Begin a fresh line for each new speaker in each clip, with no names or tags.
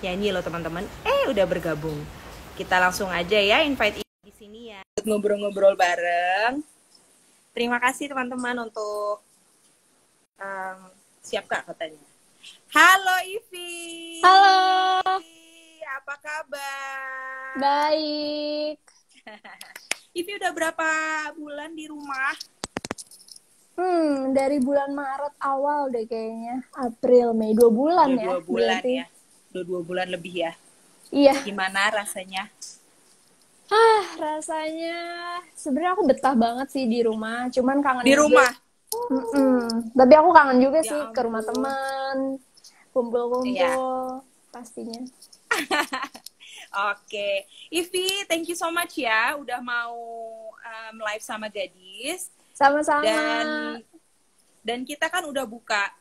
Nyanyi loh teman-teman. Udah bergabung. Kita langsung aja ya invite di sini ya. Ngobrol-ngobrol bareng. Terima kasih teman-teman untuk siap Kak katanya. Halo Ivi.
Halo.
Apa kabar?
Baik.
Ivi udah berapa bulan di rumah?
Dari bulan Maret awal deh kayaknya. April, Mei, 2 bulan
Udah 2
ya.
bulan
Berarti.
ya. Udah 2 bulan lebih ya.
Iya.
Gimana rasanya?
Rasanya sebenarnya aku betah banget sih di rumah. Cuman kangen
Di
juga.
rumah?
Tapi aku kangen juga
Ya
sih
ampun.
ke rumah teman. Kumpul-kumpul
Iya.
pastinya.
Oke, Ivi, thank you so much ya udah mau live sama Gadis.
Sama-sama.
Dan kita kan udah buka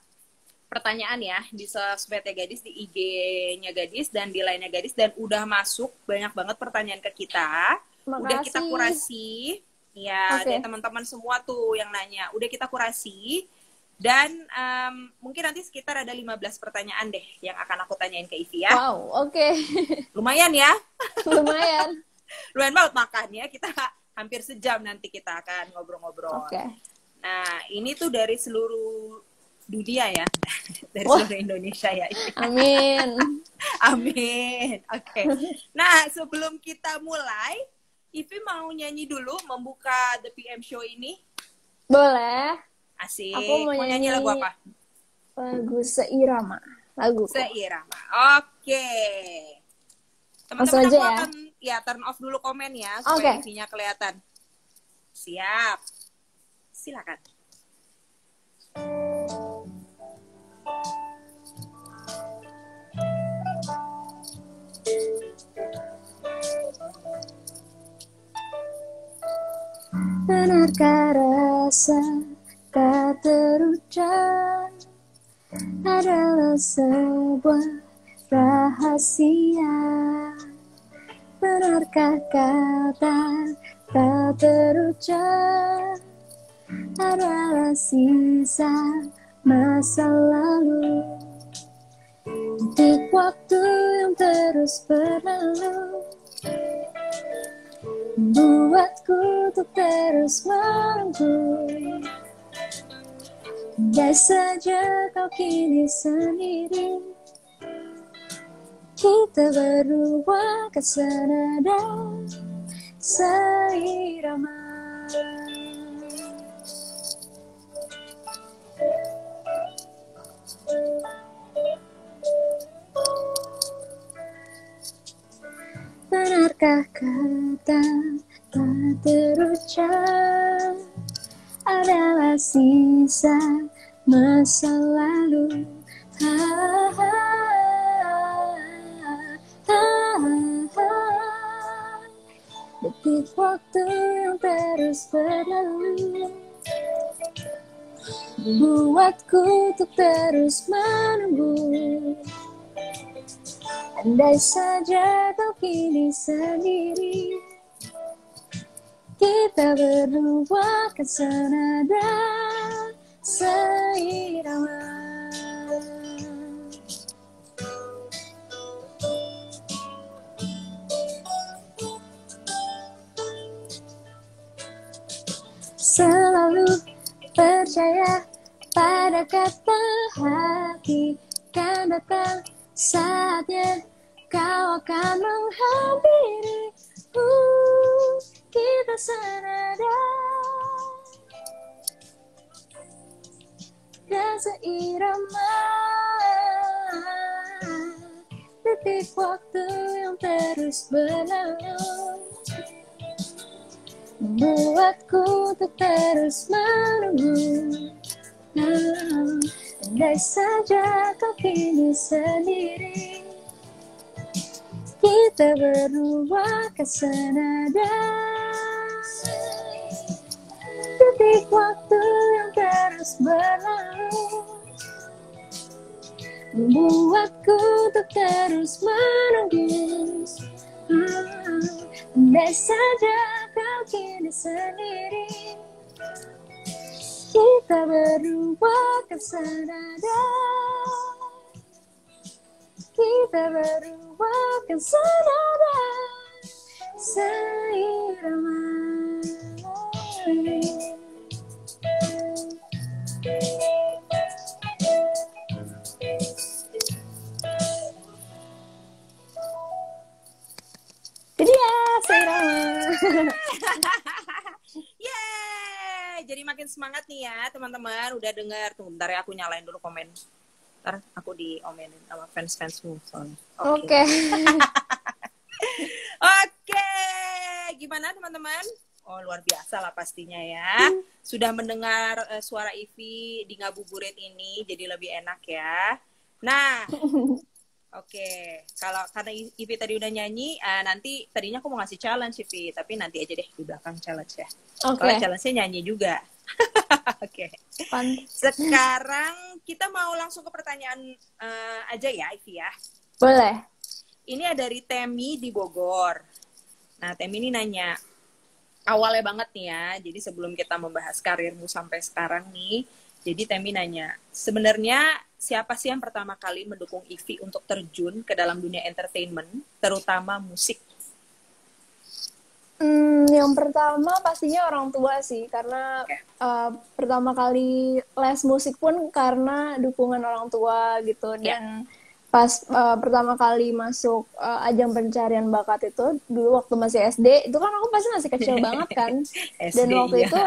pertanyaan ya di sosmednya Gadis, di IG-nya Gadis dan di lainnya Gadis, dan udah masuk banyak banget pertanyaan ke kita.
Makasih.
Udah kita kurasi. Ya,
Oke.
dari teman-teman semua tuh yang nanya. Udah kita kurasi. Dan mungkin nanti sekitar ada 15 pertanyaan deh yang akan aku tanyain ke Ivi ya.
Wow, oke.
Lumayan ya.
Lumayan.
Lumayan banget makannya. Kita hampir sejam nanti kita akan ngobrol-ngobrol.
Oke.
Nah, ini tuh dari seluruh dunia ya. Dari seluruh Indonesia ya.
Amin.
Amin. Oke. Nah, sebelum kita mulai, Ivi mau nyanyi dulu membuka The PM Show ini?
Boleh.
Asik.
Aku mau
nyanyi lagu apa?
Lagu Seirama. Lagu.
Seirama. Oke.
Langsung
Teman-teman
aja
aku
ya.
akan turn off dulu komen ya supaya Ivi-nya kelihatan. Siap. Silakan.
Benarkah rasa tak terucap adalah sebuah rahasia? Benarkah kata tak terucap adalah sisa masa lalu? Detik waktu yang terus berlalu membuatku untuk terus menunggu. Andai saja kau kini sendiri, kita berdua ke senada seirama. Benarkah kata tak terucap adalah sisa masa lalu? Detik waktu yang terus berlalu membuatku untuk terus menunggu. Andai saja kau kini sendiri, kita berdua kan senada seirama. Selalu percaya pada kata hati, kan datang saatnya kau akan menghampiri. Kita senada dan seirama. Detik waktu yang terus berlalu membuatku untuk terus menunggu. Andai saja kau kini sendiri, kita berdua kan senada. Detik waktu yang terus berlalu membuatku untuk terus menunggu. Andai saja kau kini sendiri, kita berdua kan senada. kita berdua kan senada seirama. Jadi ya, seirama.
Yeay! Jadi makin semangat nih ya teman-teman. Udah dengar. Tunggu bentar ya, aku nyalain dulu komen. Ntar aku diomelin sama fans-fansmu soalnya.
Oke.
Oke. Gimana teman-teman? Oh, luar biasa lah pastinya ya. Sudah mendengar suara Ivy di ngabuburit ini jadi lebih enak ya. Nah, oke, kalau karena Ivy tadi udah nyanyi, nanti tadinya aku mau ngasih challenge Ivy, tapi nanti aja deh di belakang challenge ya. Soalnya challenge-nya nyanyi juga. Oke. Sekarang kita mau langsung ke pertanyaan aja ya Ivy ya.
Boleh.
Ini ada dari Temi di Bogor. Nah, Temi ini nanya, awalnya banget nih ya, jadi sebelum kita membahas karirmu sampai sekarang nih, jadi Temi nanya, sebenarnya siapa sih yang pertama kali mendukung Ivy untuk terjun ke dalam dunia entertainment, terutama musik?
Yang pertama pastinya orang tua sih, karena pertama kali les musik pun karena dukungan orang tua gitu. Dan pas pertama kali masuk ajang pencarian bakat itu, dulu waktu masih SD, itu kan aku pasti masih kecil banget kan. Dan waktu itu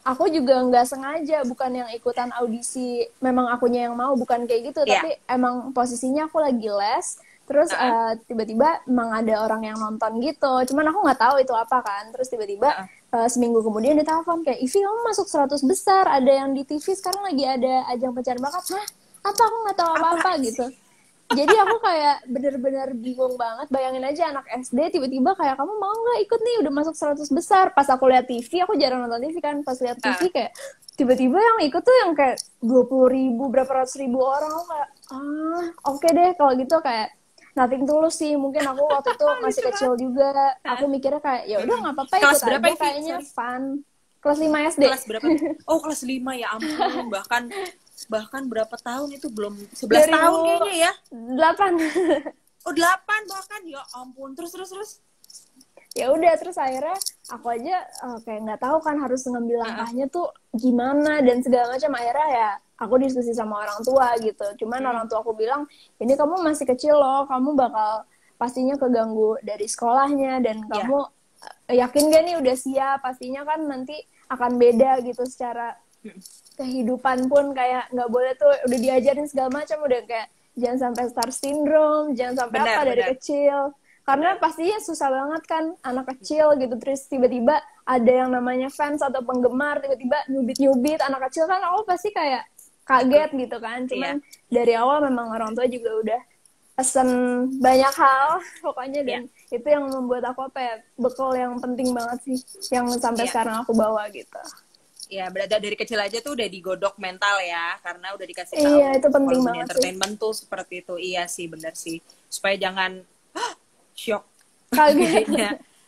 aku juga nggak sengaja, bukan yang ikutan audisi, memang akunya yang mau, bukan kayak gitu, tapi emang posisinya aku lagi les, terus tiba-tiba emang ada orang yang nonton gitu, cuman aku nggak tahu itu apa kan, terus tiba-tiba seminggu kemudian ditelepon kayak, Ivy kamu masuk 100 besar, ada yang di TV sekarang lagi ada ajang pencarian bakat. Hah? Apa? Aku nggak tahu apa-apa gitu. Jadi aku kayak bener-bener bingung banget. Bayangin aja anak SD tiba-tiba kayak, kamu mau nggak ikut nih, udah masuk 100 besar. Pas aku lihat TV, aku jarang nonton TV kan. Pas lihat TV kayak tiba-tiba yang ikut tuh yang kayak 20.000, berapa ratus ribu orang. Aku kayak, oke deh kalau gitu, kayak nothing tulus sih. Mungkin aku waktu itu masih kecil juga. Aku mikirnya kayak, ya udah nggak apa-apa ikut aja, kayaknya fun. Kelas 5 SD.
Kelas berapa? Oh, kelas 5 ya ampun. Bahkan berapa tahun itu, belum 11 tahun kayaknya ya?
8.
Oh, 8 bahkan, ya ampun. Terus.
Ya udah, terus akhirnya aku aja kayak nggak tahu kan harus ngambil langkahnya tuh gimana dan segala macam. Akhirnya ya aku diskusi sama orang tua gitu. Cuman orang tua aku bilang, ini kamu masih kecil loh, kamu bakal pastinya keganggu dari sekolahnya, dan kamu yakin gak nih udah siap? Pastinya kan nanti akan beda gitu secara kehidupan pun, kayak nggak boleh tuh udah diajarin segala macam, udah kayak jangan sampai star syndrome, jangan sampai dari kecil, karena pastinya susah banget kan anak kecil gitu, terus tiba-tiba ada yang namanya fans atau penggemar, tiba-tiba nyubit anak kecil kan, aku pasti kayak kaget gitu kan. Cuman dari awal memang orang tua juga udah pesen banyak hal pokoknya, dan itu yang membuat aku bekal yang penting banget sih, yang sampai sekarang aku bawa gitu.
Ya, berada dari kecil aja tuh udah digodok mental ya, karena udah dikasih tahu.
Iya, itu penting banget
entertainment tuh seperti itu. Iya sih, benar sih. Supaya jangan shock.
Kaget.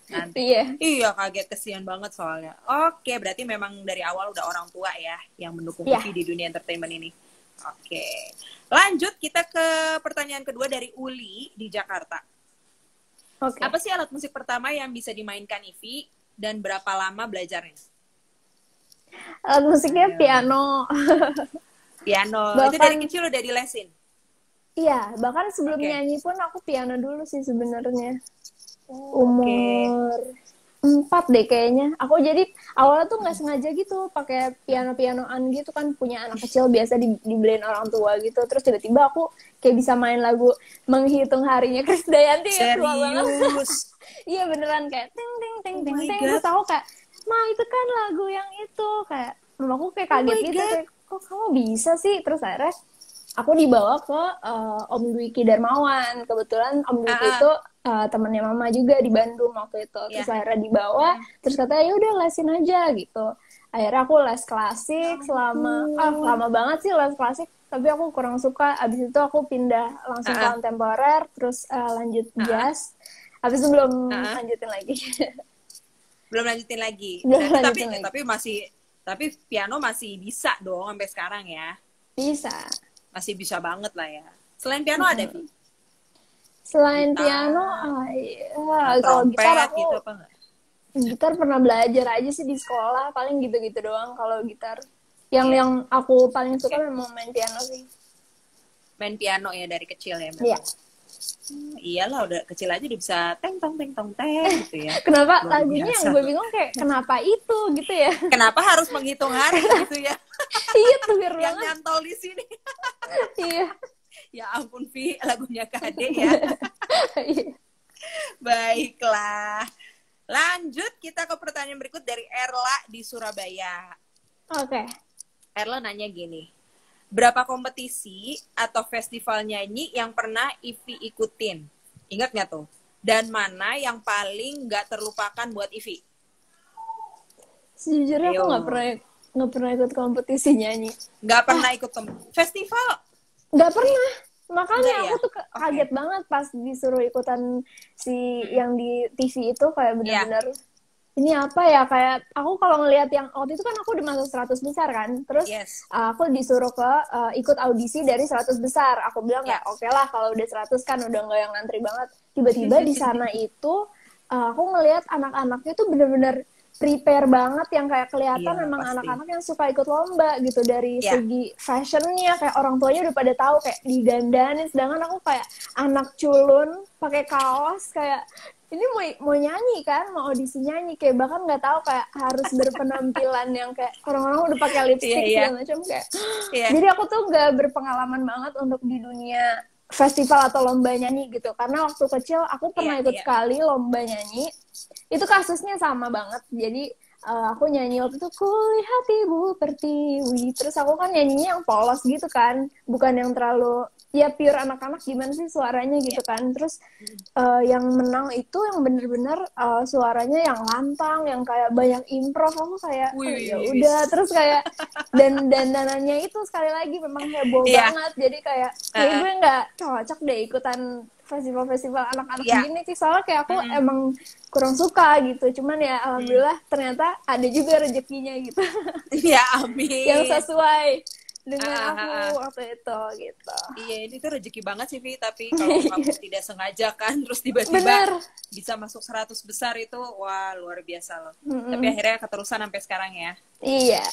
Nanti. Iya, kaget, kesian banget soalnya. Oke, berarti memang dari awal udah orang tua ya yang mendukung Ivy di dunia entertainment ini. Oke. Lanjut, kita ke pertanyaan kedua dari Uli di Jakarta. Apa sih alat musik pertama yang bisa dimainkan Ivy dan berapa lama belajarnya?
Alat musiknya piano.
Piano. Bahkan, itu dari kecil udah dilesin?
Iya, bahkan sebelum nyanyi pun aku piano dulu sih sebenarnya. Umur 4 deh kayaknya. Aku jadi awalnya tuh nggak sengaja gitu pakai pianoan gitu kan, punya anak kecil biasa dibeliin orang tua gitu. Terus tiba-tiba aku kayak bisa main lagu Menghitung Harinya Krisdayanti.
Serius?
Iya beneran, kayak ting ting ting ting ting. Terus aku kayak, Ma itu kan lagu yang itu, kayak mamaku kayak kaget gitu, kayak kok kamu bisa sih. Terus akhirnya aku dibawa ke Om Dwiki Darmawan. Kebetulan Om Dwiki itu temennya mama juga di Bandung waktu itu. Terus akhirnya dibawa, terus katanya ya udah lesin aja gitu. Akhirnya aku les klasik selama lama banget sih les klasik, tapi aku kurang suka. Abis itu aku pindah langsung ke kontemporer, terus lanjut jazz. Abis itu belum lanjutin lagi.
Belum lanjutin lagi. Tapi piano masih bisa dong sampai sekarang ya?
Bisa.
Masih bisa banget lah ya. Selain piano ada, Vi?
Selain piano,
Gitar,
kalau gitar
trompet
aku
gitu apa enggak?
gitar pernah belajar aja sih di sekolah, paling gitu-gitu doang kalau gitar. Yang
Iya.
yang aku paling suka
Oke.
memang main piano sih.
Main piano ya dari kecil ya
Iya.
memang. Iyalah udah kecil aja udah bisa teng tong teng gitu ya.
Kenapa
Luar
lagunya
biasa
yang gue
loh.
bingung kayak kenapa itu gitu ya?
Kenapa harus menghitung hari gitu ya?
Iya tuh weird
Yang
banget.
nyantol di sini.
Iya.
Ya ampun Vi, lagunya Kade ya.
Iya.
Baiklah. Lanjut kita ke pertanyaan berikut dari Erla di Surabaya.
Oke.
Erla nanya gini. Berapa kompetisi atau festival nyanyi yang pernah Ivi ikutin? Ingat nggak tuh? Dan mana yang paling nggak terlupakan buat Ivi?
Sejujurnya aku
Ayo.
nggak pernah ikut kompetisi nyanyi.
Nggak pernah ikut festival?
Nggak pernah. Makanya
Enggak
aku
ya?
tuh kaget banget pas disuruh ikutan yang di TV itu kayak bener-bener ini apa ya, kayak aku kalau ngelihat yang waktu itu kan aku udah masuk 100 besar kan, terus
Yes.
aku disuruh ke ikut audisi dari 100 besar. Aku bilang kayak
Yes.
oke lah kalau udah 100 kan udah nggak yang ngantri banget. Tiba-tiba di sana itu aku ngelihat anak-anaknya tuh bener-bener prepare banget, yang kayak kelihatan
Iya,
memang
pasti.
anak-anak yang suka ikut lomba gitu, dari
Iya.
segi fashionnya kayak orang tuanya udah pada tahu kayak didandanin, sedangkan aku kayak anak culun pakai kaos kayak ini mau nyanyi kan, mau audisi nyanyi, kayak bahkan nggak tahu kayak harus berpenampilan yang kayak orang-orang udah pakai lipstick
Iya.
segala macam kayak.
Iya.
Jadi aku tuh nggak berpengalaman banget untuk di dunia festival atau lomba nyanyi gitu, karena waktu kecil aku pernah ikut sekali lomba nyanyi, itu kasusnya sama banget. Jadi aku nyanyi waktu itu kulihat ibu pertiwi, terus aku kan nyanyinya yang polos gitu kan, bukan yang terlalu ya pure anak-anak gimana sih suaranya gitu kan. Terus yang menang itu yang bener-bener suaranya yang lantang, yang kayak banyak improv. Aku kayak ya udah, terus kayak dan dandanannya itu sekali lagi memang heboh banget, jadi kayak gue nggak cocok deh ikutan festival-festival anak-anak gini sih, soalnya kayak aku emang kurang suka gitu. Cuman ya alhamdulillah ternyata ada juga rezekinya gitu.
Ya amin.
Yang sesuai dengan aku waktu itu gitu.
Iya, ini tuh rezeki banget sih Vi, tapi kalau kamu tidak sengaja kan terus tiba-tiba bisa masuk 100 besar itu wah luar biasa loh. Tapi akhirnya keterusan sampai sekarang ya.
Iya.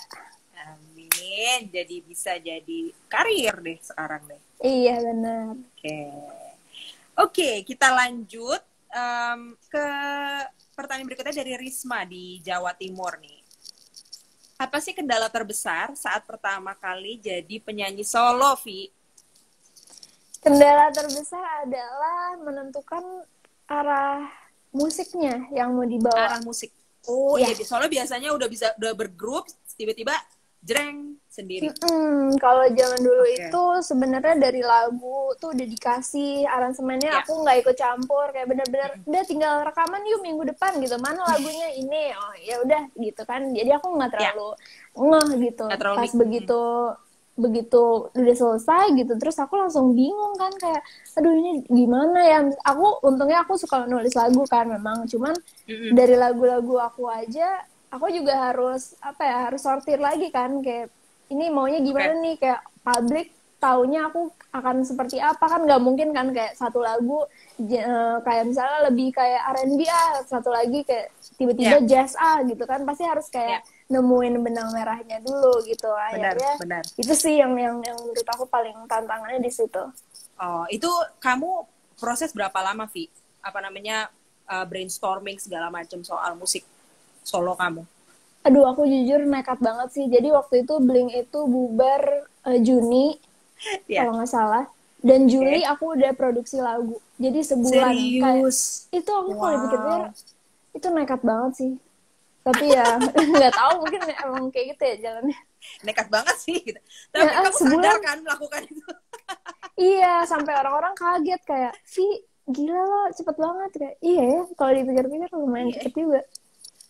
Amin. Jadi bisa jadi karir deh sekarang deh.
Iya benar.
Oke, kita lanjut ke pertanyaan berikutnya dari Risma di Jawa Timur nih. Apa sih kendala terbesar saat pertama kali jadi penyanyi solo, Vi?
Kendala terbesar adalah menentukan arah musiknya yang mau dibawa.
Arah musik. Oh iya, di solo biasanya udah bergrup, tiba-tiba jreng sendiri.
Kalau zaman dulu itu sebenarnya dari lagu tuh udah dikasih aransemennya, aku nggak ikut campur, kayak bener-bener udah tinggal rekaman yuk minggu depan gitu, mana lagunya ini, oh ya udah gitu kan. Jadi aku nggak terlalu ngeh gitu. Pas begitu udah selesai gitu, terus aku langsung bingung kan, kayak aduh ini gimana ya. Untungnya aku suka nulis lagu kan memang, cuman dari lagu-lagu aku aja aku juga harus harus sortir lagi kan, kayak ini maunya gimana nih, kayak publik taunya aku akan seperti apa, kan nggak mungkin kan kayak satu lagu kayak misalnya lebih kayak R&B satu lagi kayak tiba-tiba jazz gitu kan, pasti harus kayak nemuin benang merahnya dulu gitu. Akhirnya itu sih yang menurut aku paling tantangannya di situ.
Oh, itu kamu proses berapa lama, Vi? Brainstorming segala macam soal musik solo kamu?
Aduh, aku jujur nekat banget sih. Jadi waktu itu Blink itu bubar Juni, kalau nggak salah. Dan Juli aku udah produksi lagu. Jadi sebulan.
Serius?
Itu aku kalau dipikir-pikir, itu nekat banget sih. Tapi ya, nggak tahu, mungkin emang kayak gitu ya jalannya.
Nekat banget sih. Gitu. Tapi kamu sadar kan melakukan itu?
Iya, sampai orang-orang kaget kayak, Vi, gila lo, cepet banget. Kayak, iya ya, kalau dipikir-pikir lumayan cepet juga.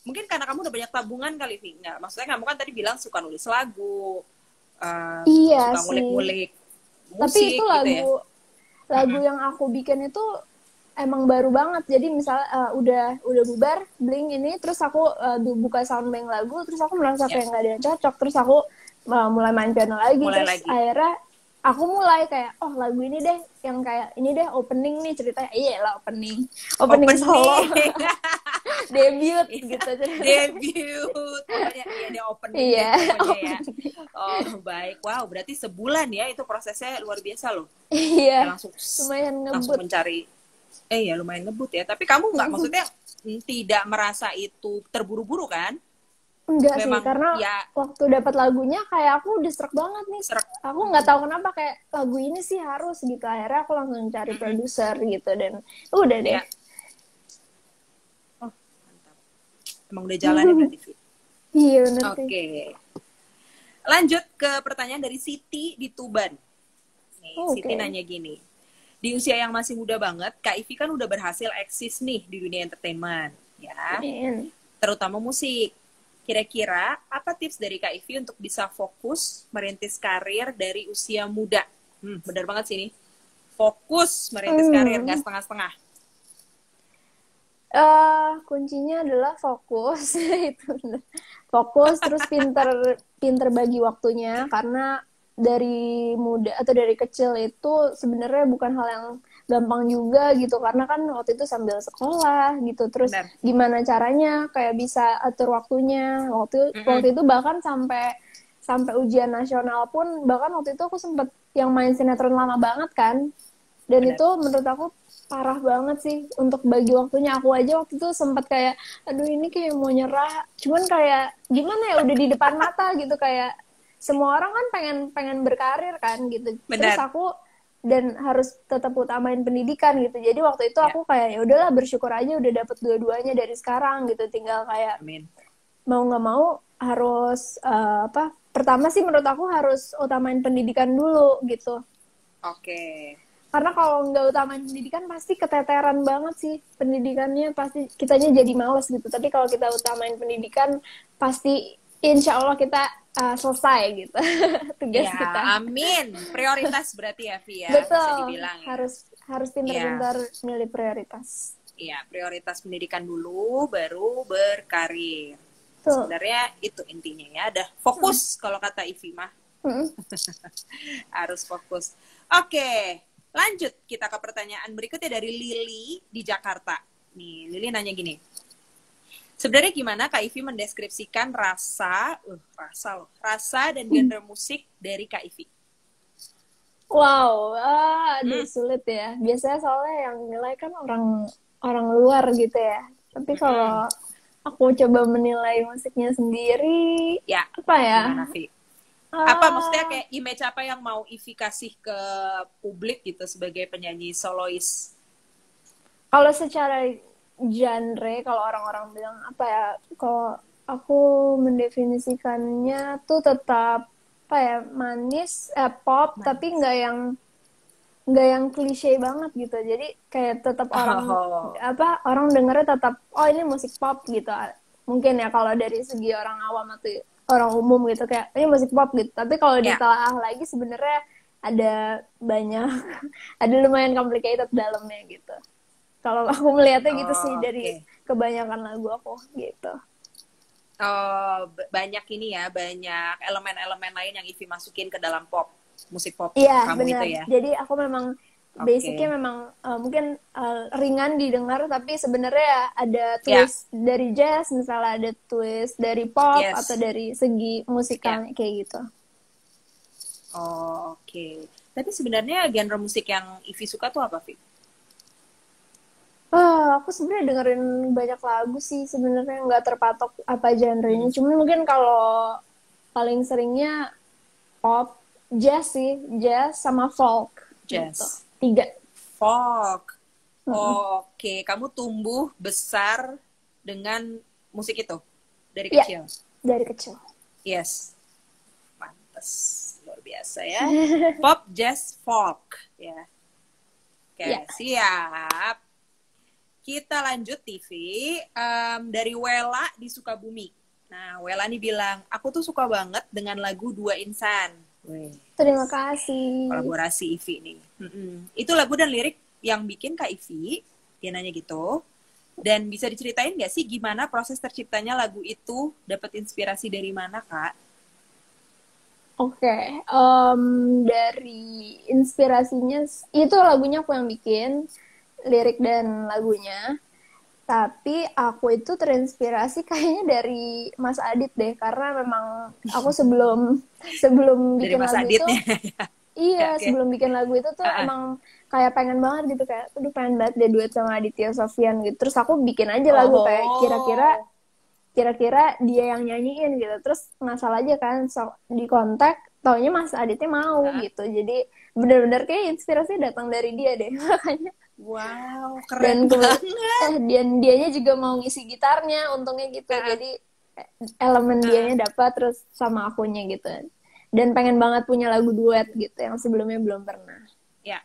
Mungkin karena kamu udah banyak tabungan kali, Vi. Nggak, maksudnya kamu kan tadi bilang suka nulis lagu, suka ngulik-ngulik musik.
Tapi itu lagu,
gitu ya?
lagu yang aku bikin itu emang baru banget. Jadi misalnya udah bubar Blink ini, terus aku buka soundbank lagu, terus aku merasa kayak nggak ada yang cocok, terus aku mulai main piano lagi. Akhirnya aku mulai kayak lagu ini deh yang kayak ini deh opening nih ceritanya, iya lah opening solo debut gitu
debut pokoknya iya deh opening
iya
deh pokoknya ya.
opening.
Oh baik, wow berarti sebulan ya itu prosesnya luar biasa loh.
Iya,
Kayak langsung
lumayan
langsung
ngebut.
mencari ya lumayan ngebut ya, tapi kamu nggak maksudnya tidak merasa itu terburu-buru kan?
Enggak sih,
Memang
karena
ya
waktu dapat lagunya kayak aku distrek banget nih.
serak.
Aku nggak tahu kenapa kayak lagu ini sih harus gitu. Akhirnya aku langsung cari
Mm-mm.
produser gitu dan udah deh.
Ya, oh mantap, emang udah jalannya berarti Fit.
Iya bener sih.
Oke, lanjut ke pertanyaan dari Siti di Tuban. Nih, Siti
Oke.
nanya gini, di usia yang masih muda banget, Kak Ivi kan udah berhasil eksis nih di dunia entertainment, ya,
Amin.
terutama musik. Kira-kira apa tips dari Kak Ivi untuk bisa fokus merintis karir dari usia muda? Benar banget sih ini. Fokus merintis karir, nggak setengah-setengah.
Kuncinya adalah fokus itu bener. Fokus terus pinter bagi waktunya karena dari muda atau dari kecil itu sebenarnya bukan hal yang gampang juga gitu karena kan waktu itu sambil sekolah gitu terus
Benar.
gimana caranya kayak bisa atur waktunya waktu itu bahkan sampai sampai ujian nasional pun bahkan waktu itu aku sempet yang main sinetron lama banget kan dan
Benar.
itu menurut aku parah banget sih untuk bagi waktunya. Aku aja waktu itu sempat kayak aduh ini kayak mau nyerah cuman kayak gimana ya udah di depan mata gitu kayak semua orang kan pengen berkarir kan gitu terus
Benar.
aku dan harus tetap utamain pendidikan gitu jadi waktu itu
Ya,
aku kayak ya udahlah bersyukur aja udah dapet dua-duanya dari sekarang gitu tinggal kayak
amin.
mau nggak mau harus apa pertama sih menurut aku harus utamain pendidikan dulu gitu
Oke.
karena kalau nggak utamain pendidikan pasti keteteran banget sih pendidikannya pasti kitanya jadi males gitu tapi kalau kita utamain pendidikan pasti insya Allah kita selesai gitu tugas
Ya,
kita
amin. Prioritas berarti ya, Vi ya, bisa
betul
dibilang ya.
harus
Iya,
pintar-pintar milih prioritas
iya, prioritas pendidikan dulu, baru berkarir.
tuh.
Sebenarnya itu intinya ya, ada fokus kalau kata Ivi mah. Harus fokus. Oke, lanjut kita ke pertanyaan berikutnya dari Lili di Jakarta. Nih, Lili nanya gini. Sebenarnya gimana Kak Ivi mendeskripsikan rasa dan genre musik dari Kak Ivi?
Wow, aduh sulit ya. Biasanya soalnya yang nilai kan orang luar gitu ya. Tapi kalau aku coba menilai musiknya sendiri,
Ya,
apa ya?
gimana Vi? Apa maksudnya kayak image apa yang mau Ivi kasih ke publik gitu sebagai penyanyi solois?
Kalau secara genre, kalau orang-orang bilang apa ya? Kalau aku mendefinisikannya tuh tetap apa ya manis, pop, tapi nggak yang klise banget gitu. Jadi kayak tetap orang dengernya tetap ini musik pop gitu. Mungkin ya kalau dari segi orang awam atau orang umum gitu kayak ini musik pop gitu. Tapi kalau ditelaah lagi sebenarnya ada banyak ada lumayan complicated dalamnya gitu. Kalau aku melihatnya gitu sih dari kebanyakan lagu aku gitu.
Banyak ini ya, banyak elemen-elemen lain yang Ivi masukin ke dalam pop, musik pop
Iya,
kamu
benar.
itu ya.
Jadi aku memang basicnya memang mungkin ringan didengar, tapi sebenarnya ada twist dari jazz, misalnya ada twist dari pop atau dari segi musikalnya kayak gitu.
Oke. Tapi sebenarnya genre musik yang Ivi suka tuh apa, Vi?
Aku sebenarnya dengerin banyak lagu sih sebenarnya nggak terpatok apa genrenya. Cuman mungkin kalau paling seringnya pop, jazz sih, jazz sama folk.
Jazz.
Gitu. 3.
Folk. Oke, kamu tumbuh besar dengan musik itu dari kecil.
Dari kecil.
Yes. Pantes, luar biasa ya. Pop, jazz, folk, ya. Oke, siap. Kita lanjut TV dari Wela di Sukabumi. Nah, Wela nih bilang, aku tuh suka banget dengan lagu Dua Insan.
Terima kasih.
Kolaborasi Ivi nih. Itu lagu dan lirik yang bikin Kak Ivi, dia nanya gitu. Dan bisa diceritain nggak sih gimana proses terciptanya lagu itu? Dapat inspirasi dari mana, Kak?
Oke, dari inspirasinya itu lagunya aku yang bikin, lirik dan lagunya. Tapi aku itu terinspirasi kayaknya dari Mas Adit deh, karena memang aku sebelum sebelum
Dari
bikin
Mas
lagu itu,
Aditnya. Ya,
iya
oke.
sebelum bikin lagu itu tuh
Ah, ah.
emang kayak pengen banget gitu, kayak aduh pengen banget deh duet sama Aditya Sofyan gitu. Terus aku bikin aja lagu kayak kira-kira
Oh.
kira-kira dia yang nyanyiin gitu. Terus ngasal aja kan, so, di kontak taunya Mas Aditnya mau
Ah, ah.
gitu. Jadi bener-bener kayak inspirasi datang dari dia deh. Makanya
Wow, keren
dan
banget.
dan dianya juga mau ngisi gitarnya untungnya gitu,
Ah, ah.
jadi elemen
Ah, ah.
dianya dapat terus sama akunya gitu, dan pengen banget punya lagu duet gitu yang sebelumnya belum pernah.
Ya,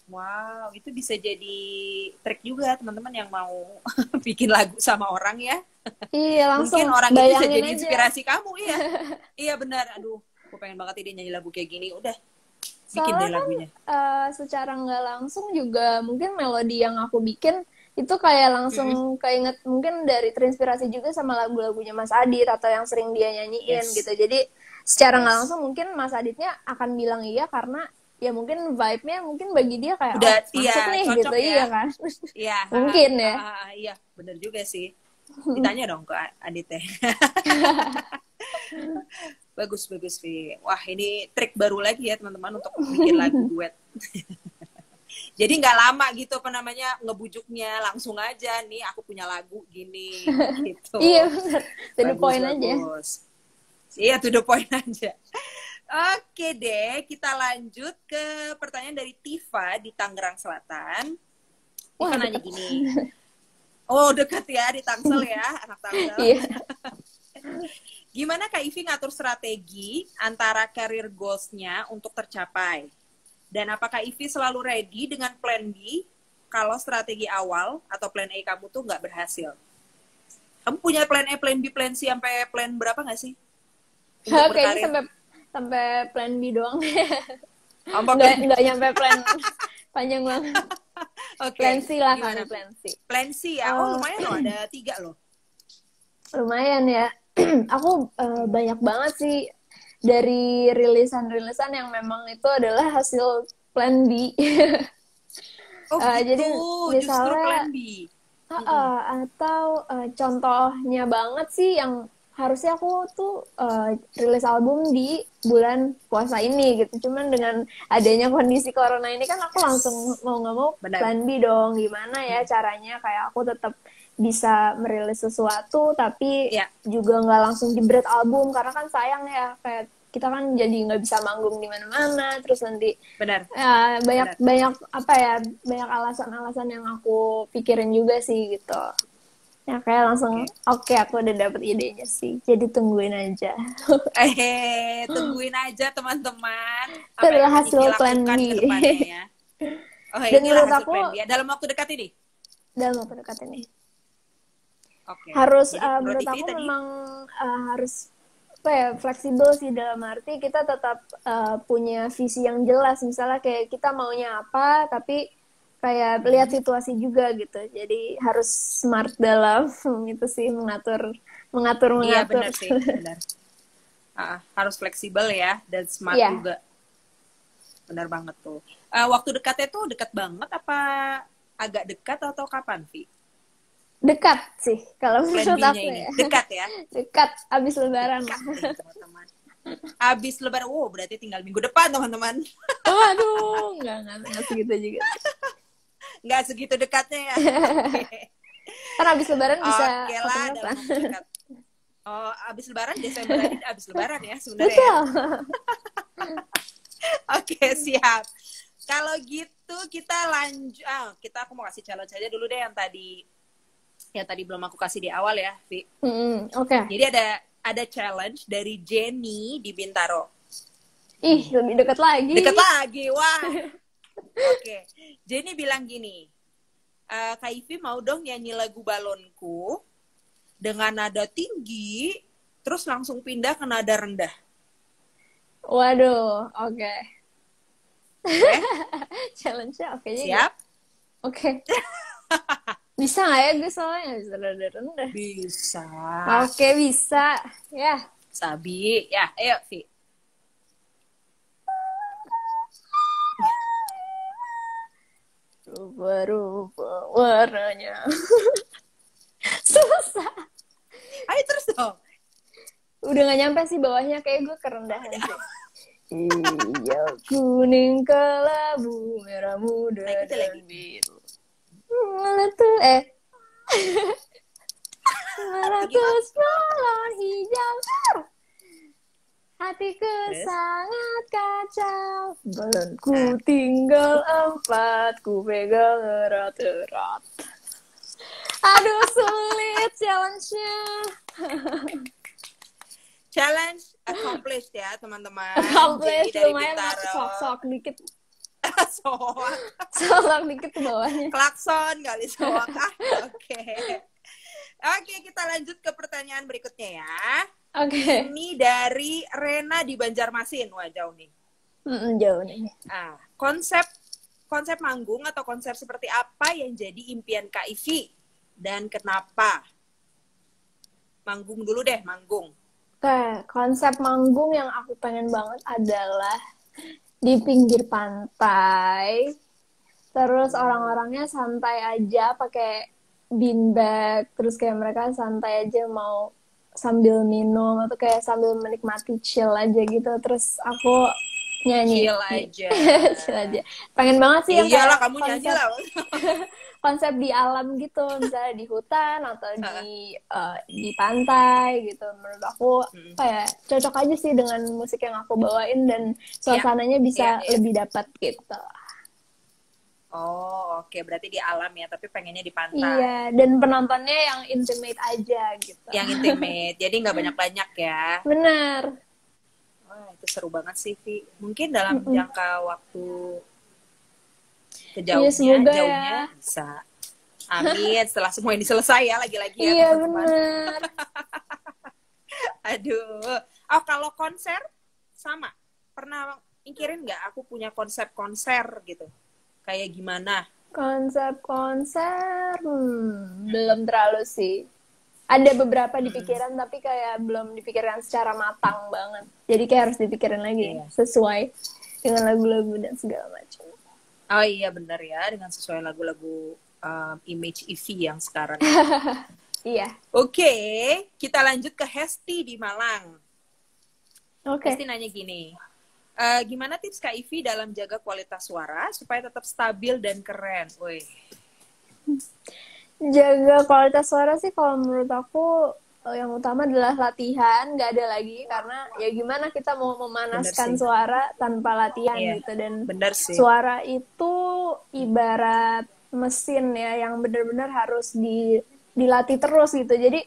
wow, itu bisa jadi trik juga teman-teman yang mau bikin lagu sama orang ya.
Iya, langsung
Mungkin orang itu bisa
bayangin
jadi
aja.
inspirasi kamu, iya. Iya benar. Aduh, aku pengen banget ide nyanyi lagu kayak gini. Udah, bikin
Soalnya
deh
kan
lagunya.
secara nggak langsung juga mungkin melodi yang aku bikin itu kayak
Mm-mm.
langsung keinget mungkin dari terinspirasi juga sama lagu-lagunya Mas Adit atau yang sering dia nyanyiin gitu.
Yes,
Jadi secara nggak
yes.
langsung mungkin Mas Aditnya akan bilang iya karena ya mungkin vibe-nya mungkin bagi dia kayak oh
Udah, iya
masuk nih gitu,
cocok ya.
iya kan.
Iya,
Mungkin ya.
iya, bener juga sih. Ditanya dong ke Adit teh. Bagus, bagus, Vi. Wah, ini trik baru lagi ya teman-teman untuk bikin lagu duet. Jadi nggak lama gitu apa namanya ngebujuknya, langsung aja nih aku punya lagu gini
Iya
gitu.
benar, to the
Bagus,
point aja.
bagus. Iya, to the point aja. Oke deh, kita lanjut ke pertanyaan dari Tifa di Tangerang Selatan. Tifa
Wah
nanya
deket.
gini, oh dekat ya di Tangsel ya, anak Tangsel.
Iya.
Gimana Kak Ivi ngatur strategi antara career goals-nya untuk tercapai? Dan apakah Ivi selalu ready dengan plan B kalau strategi awal atau plan A kamu tuh nggak berhasil? Kamu punya plan A, plan B, plan C, sampai plan berapa nggak sih untuk
Kayaknya
berkarir?
sampai sampai plan B doang.
Apa plan B?
Nggak nyampe plan panjang banget. Plan
Oke,
C lah kami,
gimana Vi?
plan C.
Plan C ya? Oh
Eh,
lumayan loh, ada 3 loh.
lumayan ya. Aku banyak banget sih dari rilisan-rilisan yang memang itu adalah hasil plan B.
Oh
Jadi
gitu, justru plan
misalnya
B. Mm-mm.
atau contohnya banget sih yang harusnya aku tuh rilis album di bulan puasa ini gitu. Cuman dengan adanya kondisi corona ini kan aku langsung mau nggak mau
Benar.
plan B dong. Gimana ya caranya kayak aku tetap bisa merilis sesuatu tapi
Ya,
juga nggak langsung jebret album karena kan sayang ya kayak kita kan jadi nggak bisa manggung di mana-mana terus nanti
benar,
ya, banyak
benar.
banyak apa ya banyak alasan-alasan yang aku pikirin juga sih gitu ya kayak langsung
Oke.
oke, aku udah dapet idenya sih jadi tungguin aja.
Tungguin aja teman-teman
Itu
apa yang
adalah
akan Ivi
hasil plan
lakukan ke
B.
depannya ya. Oh,
Dan
inilah
menurut
hasil
aku
plan B ya. Dalam waktu dekat ini.
dalam waktu dekat ini
Oke.
harus
Jadi menurut
menurut
Ivi
aku
tadi,
memang harus apa ya fleksibel sih dalam arti kita tetap punya visi yang jelas misalnya kayak kita maunya apa tapi kayak lihat situasi juga gitu jadi harus smart dalam itu sih mengatur mengatur
iya
mengatur.
benar sih, benar. Harus fleksibel ya dan smart
Iya,
juga. Benar banget tuh. Waktu dekatnya tuh dekat banget apa agak dekat atau kapan, Vi?
dekat sih kalau
Plan
menurut
B-nya
aku
ini
ya.
dekat ya.
Dekat abis lebaran
Dekat
lah.
nih teman-teman. Habis lebaran, wow berarti tinggal minggu depan teman-teman.
Waduh, nggak segitu juga.
Nggak segitu dekatnya ya. Oke.
Kan abis lebaran bisa
Oke lah, dalam
kapan-kapan.
waktu dekat. Oh, abis lebaran, Desember aja abis lebaran ya sebenarnya ya.
Betul.
Oke, siap. Kalau gitu kita lanjut. Aku mau kasih challenge aja dulu deh yang tadi belum aku kasih di awal ya, Vi.
Oke.
Jadi ada challenge dari Jenny di Bintaro.
Ih, lebih dekat lagi.
Deket lagi, wah. Oke, Jenny bilang gini, Kak Ivi mau dong nyanyi lagu Balonku dengan nada tinggi, terus langsung pindah ke nada rendah.
Waduh, oke.
Oke,
Challenge-nya oke juga.
siap?
Oke. Bisa nggak ya? Gue soalnya nggak bisa rendah-rendah.
Bisa.
Oke, bisa. Ya.
Sabi, ya, ayo Vi.
berubah warnanya. Susah.
Ayo terus dong.
Udah gak nyampe sih bawahnya, kayak gue kerendahan sih. Hijau, kuning, kelabu, merah muda,
Nah, itu
dan
lagi.
biru. Meletus, meletus malam hijau. Hatiku
Terus?
sangat kacau. Balonku tinggal 4, ku pegang erat-erat. Aduh, sulit challenge-nya.
Challenge accomplished ya teman-teman.
Accomplished,
Jadi dari
lumayan lah,
Bintaro.
sok-sok dikit.
Soak.
Sok dikit ke bawahnya.
Klakson kali soak. Oke. Oke, kita lanjut ke pertanyaan berikutnya ya.
Oke.
Ini dari Rena di Banjarmasin. Wah, jauh nih.
Jauh nih.
Konsep manggung atau konsep seperti apa yang jadi impian Kak Ivi dan kenapa? Manggung dulu deh, manggung.
Oke, konsep manggung yang aku pengen banget adalah di pinggir pantai. Terus orang-orangnya santai aja pakai beanbag, terus kayak mereka santai aja mau sambil minum atau kayak sambil menikmati chill aja gitu. Terus aku nyanyi.
Chill aja.
Chill aja. Pengen banget sih yang
Iyalah,
kayak
kamu nyanyi lah.
konsep di alam gitu, misalnya di hutan atau di pantai gitu. Menurut aku kayak cocok aja sih dengan musik yang aku bawain dan suasananya bisa lebih dapat gitu.
Oh, oke. Berarti di alam ya, tapi pengennya di pantai.
Iya, dan penontonnya yang intimate aja gitu.
Yang intimate, jadi nggak banyak-banyak ya.
Bener.
Wah, itu seru banget sih, Vi. Mungkin dalam jangka waktu kejauhnya,
semoga
jauhnya
ya.
bisa. Amin, setelah semua ini selesai ya, lagi-lagi ya.
Iya,
teman-teman.
bener.
Aduh. Oh, kalau konser, sama. Pernah mikirin nggak aku punya konsep konser gitu? Kayak gimana?
Konsep konser, belum terlalu sih. Ada beberapa di pikiran, tapi kayak belum dipikirkan secara matang banget. Jadi kayak harus dipikirin lagi, sesuai dengan lagu-lagu dan segala macam.
Oh iya, benar ya. Dengan sesuai lagu-lagu image Ivi yang sekarang.
Iya.
Oke, kita lanjut ke Hesti di Malang.
Oke.
Hesti nanya gini, gimana tips Kak Ivi dalam jaga kualitas suara supaya tetap stabil dan keren? Woi.
Jaga kualitas suara sih kalau menurut aku yang utama adalah latihan, nggak ada lagi karena ya gimana kita mau memanaskan suara tanpa latihan gitu. Dan suara itu ibarat mesin ya yang benar-benar harus dilatih terus gitu. Jadi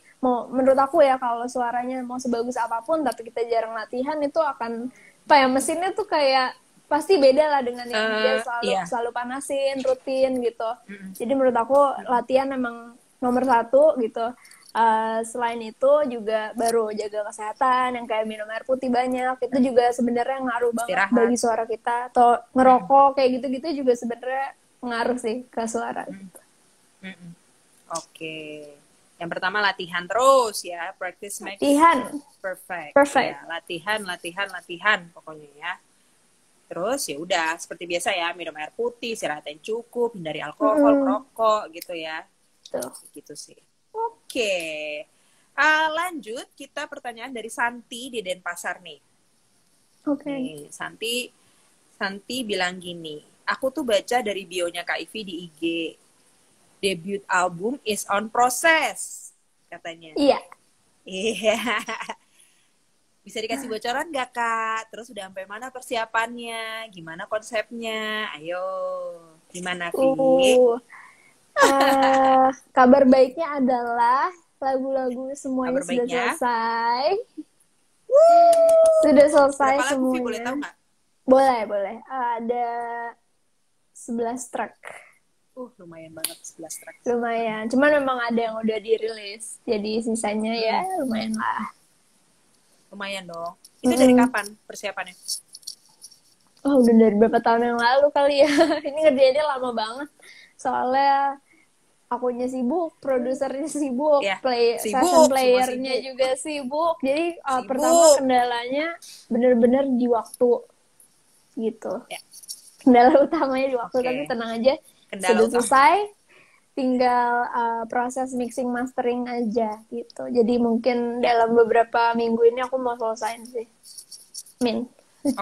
menurut aku ya kalau suaranya mau sebagus apapun tapi kita jarang latihan itu akan mesinnya tuh kayak pasti beda lah dengan yang dia selalu panasin rutin gitu. Jadi menurut aku latihan memang nomor 1 gitu. Selain itu juga baru jaga kesehatan yang kayak minum air putih banyak itu juga sebenarnya ngaruh banget bagi suara kita. Atau ngerokok kayak gitu-gitu juga sebenarnya ngaruh sih ke suara.
Oke. Yang pertama latihan terus ya, practice makes perfect. Ya, latihan pokoknya ya. Terus ya udah seperti biasa ya, minum air putih, istirahat yang cukup, hindari alkohol, rokok gitu ya. Gitu sih. Oke. Lanjut kita pertanyaan dari Santi di Denpasar nih.
Oke.
Santi bilang gini, aku tuh baca dari bionya Kak Ivi di IG. Debut album is on process, katanya.
Iya.
Iya. Bisa dikasih bocoran nggak, Kak? Terus udah sampai mana persiapannya? Gimana konsepnya? Ayo, gimana, Vi?
Kabar baiknya adalah lagu-lagu semuanya sudah selesai. Sudah selesai
berapa
semuanya.
Lagu, boleh tahu nggak?
Boleh. Ada 11 track.
Lumayan banget 11 track.
Lumayan. Cuman memang ada yang udah dirilis. Jadi sisanya ya lumayan lah.
Lumayan dong. Itu dari kapan persiapannya?
Udah dari beberapa tahun yang lalu kali ya. Ini ngerjainnya lama banget. Soalnya akunya sibuk, produsernya sibuk, session playernya juga sibuk. Jadi pertama kendalanya bener-bener di waktu gitu. Kendala utamanya di waktu, tapi tenang aja.
Kendala
sudah
utama.
selesai, tinggal proses mixing mastering aja gitu. Jadi mungkin
Ya.
dalam beberapa minggu ini aku mau selesaiin sih. Min.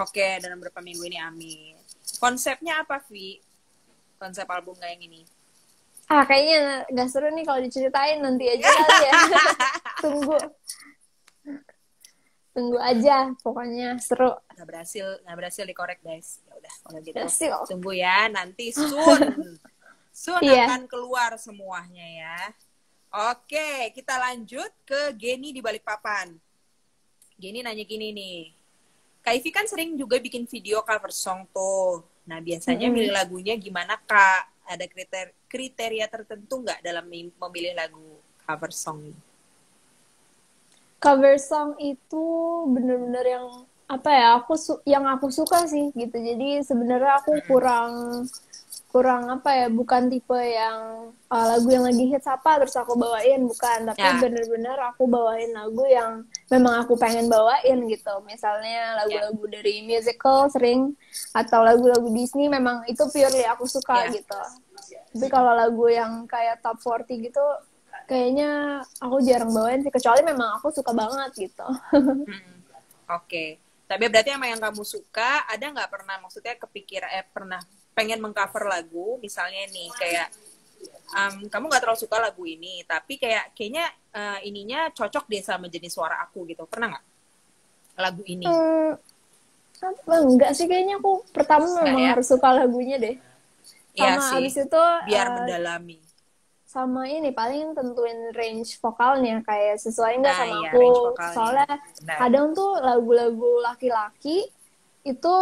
Oke, dalam beberapa minggu ini amin. Konsepnya apa, Vi? Konsep album kayak gini.
Kayaknya gak seru nih kalau diceritain, nanti aja kali ya. Tunggu. Tunggu aja, pokoknya seru.
Nggak berhasil dikorek, guys. Ya udah, kalau gitu.
Berhasil.
Tunggu ya, nanti soon. Soon
Iya.
akan keluar semuanya ya. Oke, kita lanjut ke Geni di Balikpapan. Geni nanya gini nih. Kak Ivy kan sering juga bikin video cover song tuh. Nah, biasanya milih lagunya gimana, Kak? Ada kriteria tertentu nggak dalam memilih lagu cover song?
Cover song itu bener-bener yang apa ya, yang aku suka sih gitu. Jadi sebenarnya aku kurang apa ya, bukan tipe yang lagu yang lagi hits apa terus aku bawain, bukan, tapi
Ya.
bener-bener aku bawain lagu yang memang aku pengen bawain gitu. Misalnya lagu-lagu dari musical sering, atau lagu-lagu Disney, memang itu purely aku suka gitu. Tapi kalau lagu yang kayak top 40 gitu kayaknya aku jarang bawain sih, kecuali memang aku suka banget gitu.
Oke. Tapi berarti emang yang kamu suka, ada nggak pernah maksudnya pernah pengen mengcover lagu, misalnya nih kayak kamu nggak terlalu suka lagu ini, tapi kayaknya ininya cocok deh sama jenis suara aku gitu. Pernah nggak lagu ini?
Enggak sih, kayaknya aku pertama memang harus suka lagunya deh.
Iya
Sama
sih,
abis itu
biar mendalami.
sama ini paling tentuin range vokalnya, kayak sesuai nggak sama
Iya,
aku.
range vokalnya.
Soalnya kadang tuh lagu-lagu laki-laki itu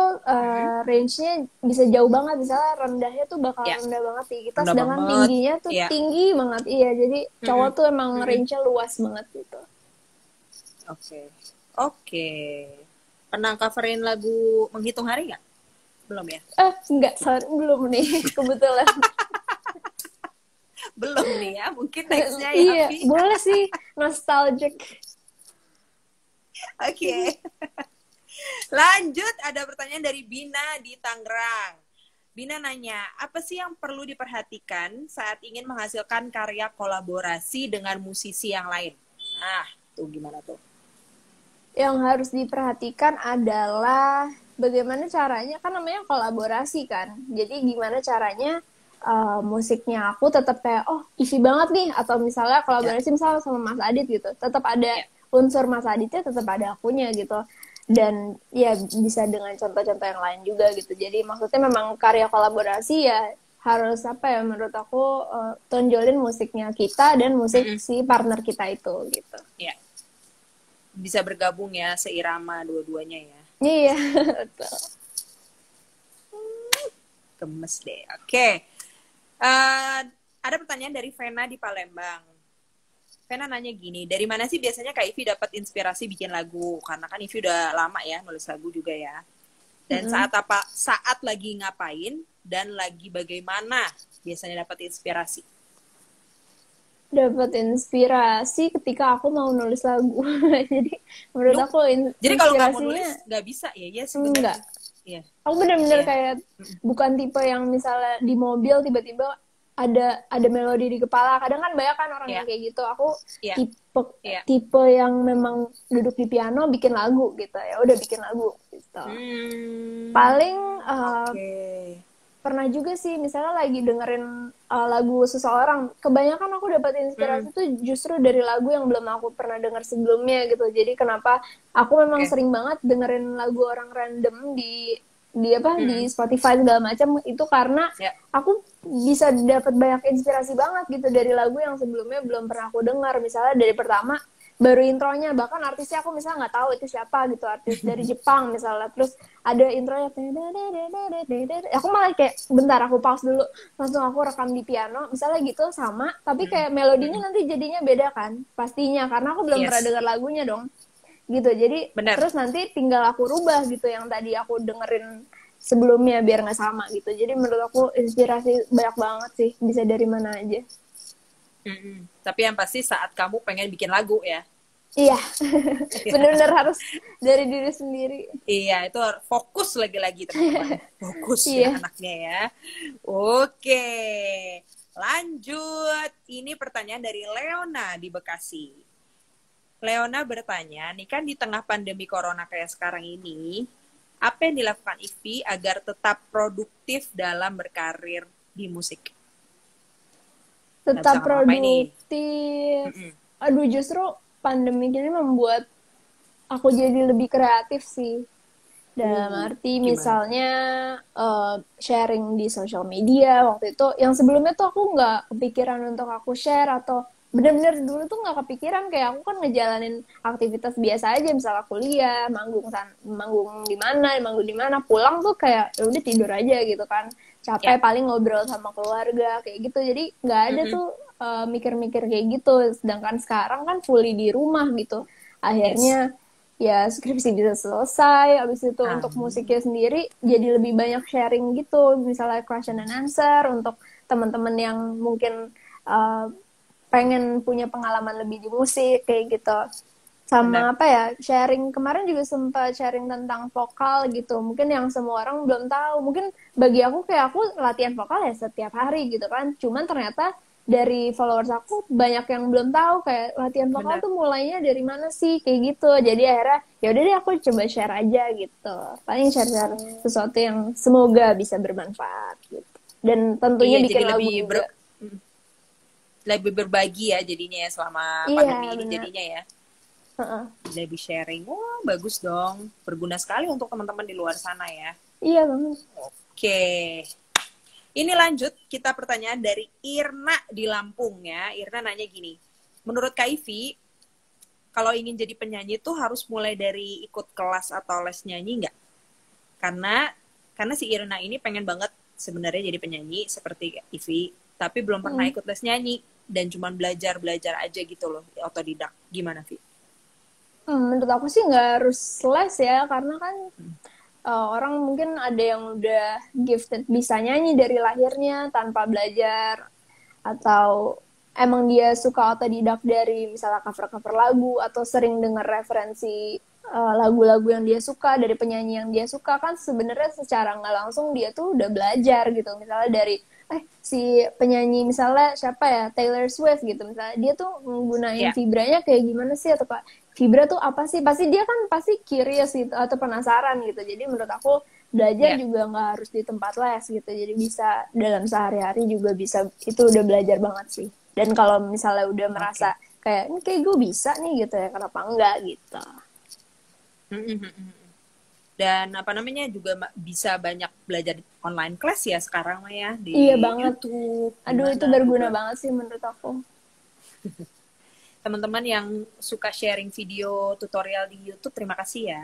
range-nya bisa jauh banget, misalnya rendahnya tuh bakal rendah banget sih kita, sedangkan tingginya tuh tinggi banget. Iya, jadi cowok tuh emang range-nya luas banget gitu.
Oke. Pernah coverin lagu Menghitung Hari nggak? Belum ya?
Enggak, sorry, belum nih kebetulan.
Belum nih ya, mungkin nextnya ya.
Iya, boleh sih, nostalgic.
Oke. Lanjut, ada pertanyaan dari Bina di Tangerang. Bina nanya, apa sih yang perlu diperhatikan saat ingin menghasilkan karya kolaborasi dengan musisi yang lain? Nah, tuh gimana tuh?
Yang harus diperhatikan adalah bagaimana caranya, kan namanya kolaborasi kan. Jadi gimana caranya musiknya aku tetap kayak, oh Ivy banget nih, atau misalnya kolaborasi misalnya sama Mas Adit gitu, tetap ada unsur Mas Aditnya, tetap ada akunya gitu. Dan ya bisa dengan contoh-contoh yang lain juga gitu. Jadi maksudnya memang karya kolaborasi ya harus apa ya, menurut aku tonjolin musiknya kita dan musik si partner kita itu gitu.
Iya. Bisa bergabung ya, seirama dua-duanya ya.
Iya, betul.
Gemes deh. Oke. Ada pertanyaan dari Vena di Palembang. Vena nanya gini, dari mana sih biasanya Kak Ivy dapat inspirasi bikin lagu? Karena kan Ivy udah lama ya nulis lagu juga ya. Dan saat lagi ngapain dan lagi bagaimana biasanya dapat inspirasi?
Dapat inspirasi ketika aku mau nulis lagu. Jadi menurut aku
jadi kalau nggak mau nulis nggak bisa ya sebenarnya.
Enggak. Yeah. Aku benar-benar kayak bukan tipe yang misalnya di mobil tiba-tiba ada melodi di kepala. Kadang kan banyak kan orang yang kayak gitu. Aku tipe yang memang duduk di piano bikin lagu gitu. Ya udah bikin lagu gitu. Paling pernah juga sih misalnya lagi dengerin lagu seseorang. Kebanyakan aku dapat inspirasi tuh justru dari lagu yang belum aku pernah dengar sebelumnya gitu. Jadi kenapa aku memang sering banget dengerin lagu orang random di Spotify segala macam itu, karena aku bisa dapat banyak inspirasi banget gitu dari lagu yang sebelumnya belum pernah aku dengar. Misalnya dari pertama baru intronya, bahkan artisnya aku misalnya nggak tahu itu siapa gitu, artis dari Jepang misalnya, terus ada intronya aku malah kayak bentar aku pause dulu, langsung aku rekam di piano misalnya gitu, sama tapi kayak melodinya nanti jadinya beda kan pastinya, karena aku belum pernah dengar lagunya dong gitu. Jadi terus nanti tinggal aku rubah gitu yang tadi aku dengerin sebelumnya biar nggak sama gitu. Jadi menurut aku inspirasi banyak banget sih, bisa dari mana aja.
Tapi yang pasti saat kamu pengen bikin lagu ya.
Iya, benar-benar harus dari diri sendiri.
Iya, itu fokus lagi-lagi teman-teman. Fokus ya
Iya.
anaknya ya. Oke, lanjut. Ini pertanyaan dari Leona di Bekasi. Leona bertanya, nih kan di tengah pandemi corona kayak sekarang ini, apa yang dilakukan Ivi agar tetap produktif dalam berkarir di musik? Nggak bisa
Tetap
ngapa-ngapain nih.
produktif.
Mm-mm.
Aduh, justru pandemi ini membuat aku jadi lebih kreatif sih. Dalam arti
Gimana tuh?
misalnya sharing di sosial media waktu itu, yang sebelumnya tuh aku nggak kepikiran untuk aku share, atau bener-bener dulu tuh nggak kepikiran, kayak aku kan ngejalanin aktivitas biasa aja, misalnya kuliah, manggung di mana, pulang tuh kayak ya udah tidur aja gitu kan,
Ya.
capek paling ngobrol sama keluarga kayak gitu, jadi nggak ada
Mm-mm.
tuh mikir-mikir kayak gitu. Sedangkan sekarang kan fully di rumah gitu,
Yes.
akhirnya ya skripsi bisa selesai, habis itu untuk
Amin.
musiknya sendiri jadi lebih banyak sharing gitu, misalnya question and answer untuk teman-teman yang mungkin uh, pengen punya pengalaman lebih di musik kayak gitu.
Benar.
Sama apa ya, sharing kemarin juga sempat sharing tentang vokal gitu, mungkin yang semua orang belum tahu, mungkin bagi aku kayak aku latihan vokal ya setiap hari gitu kan, cuman ternyata dari followers aku banyak yang belum tahu kayak latihan vokal
Benar.
tuh mulainya dari mana sih kayak gitu. Jadi akhirnya ya udah deh aku coba share aja gitu, paling share-share
Oh.
sesuatu yang semoga bisa bermanfaat gitu, dan tentunya
Iya,
bikin
jadi
lagu juga.
lebih berbagi ya jadinya ya selama
Iya
pandemi ini
benar.
jadinya ya.
Uh-uh.
Lebih sharing. Wah, bagus dong. Berguna sekali untuk teman-teman di luar sana ya.
Iya banget.
Oke. Ini lanjut, kita pertanyaan dari Irna di Lampung ya. Irna nanya gini, menurut Kak Ivi, kalau ingin jadi penyanyi tuh harus mulai dari ikut kelas atau les nyanyi nggak? Karena si Irna ini pengen banget sebenarnya jadi penyanyi seperti Ivi, tapi belum pernah
Hmm.
ikut les nyanyi dan cuma belajar aja gitu loh, otodidak. Gimana, Vi?
Menurut aku sih nggak harus les ya, karena kan orang mungkin ada yang udah gifted bisa nyanyi dari lahirnya tanpa belajar, atau emang dia suka otodidak dari misalnya cover-cover lagu, atau sering dengar referensi lagu-lagu yang dia suka dari penyanyi yang dia suka, kan sebenarnya secara nggak langsung dia tuh udah belajar gitu, misalnya dari si penyanyi misalnya siapa ya, Taylor Swift gitu, misalnya dia tuh menggunain
Ya,
vibranya kayak gimana sih, atau vibra tuh apa sih, pasti dia kan pasti curious gitu atau penasaran gitu. Jadi menurut aku belajar
ya.
juga nggak harus di tempat les gitu, jadi bisa dalam sehari-hari juga bisa, itu udah belajar banget sih. Dan kalau misalnya udah merasa
Oke.
kayak ini kayak gue bisa nih gitu ya, kenapa enggak gitu.
Dan apa namanya juga bisa banyak belajar online class ya sekarang mah ya
Iya
di
banget.
YouTube di
Aduh itu
mana
berguna
juga.
banget sih menurut aku.
Teman-teman yang suka sharing video tutorial di YouTube, terima kasih ya.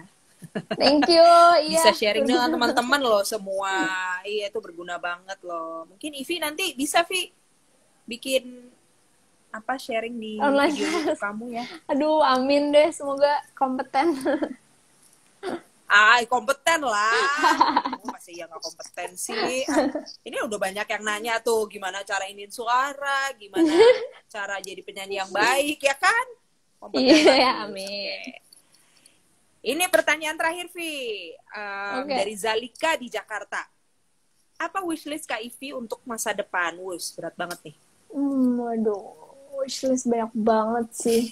Thank you. Iya
Bisa sharing dengan
berguna.
teman-teman loh semua. Iya itu berguna banget loh. Mungkin Ivi nanti bisa Vi bikin apa sharing di
Online
video YouTube
class.
kamu ya.
Aduh amin deh, semoga kompeten.
Ah, kompeten lah. Masih yang nggak kompeten sih. Ah, ini udah banyak yang nanya tuh gimana cara iniin suara, gimana cara jadi penyanyi yang baik ya kan? Kompeten
Iya
harus. Oke.
amin.
Ini pertanyaan terakhir, Vi.
Oke.
Dari Zalika di Jakarta. Apa wishlist Kak Ivi untuk masa depan? Wus, berat banget nih.
Waduh, wishlist banyak banget sih.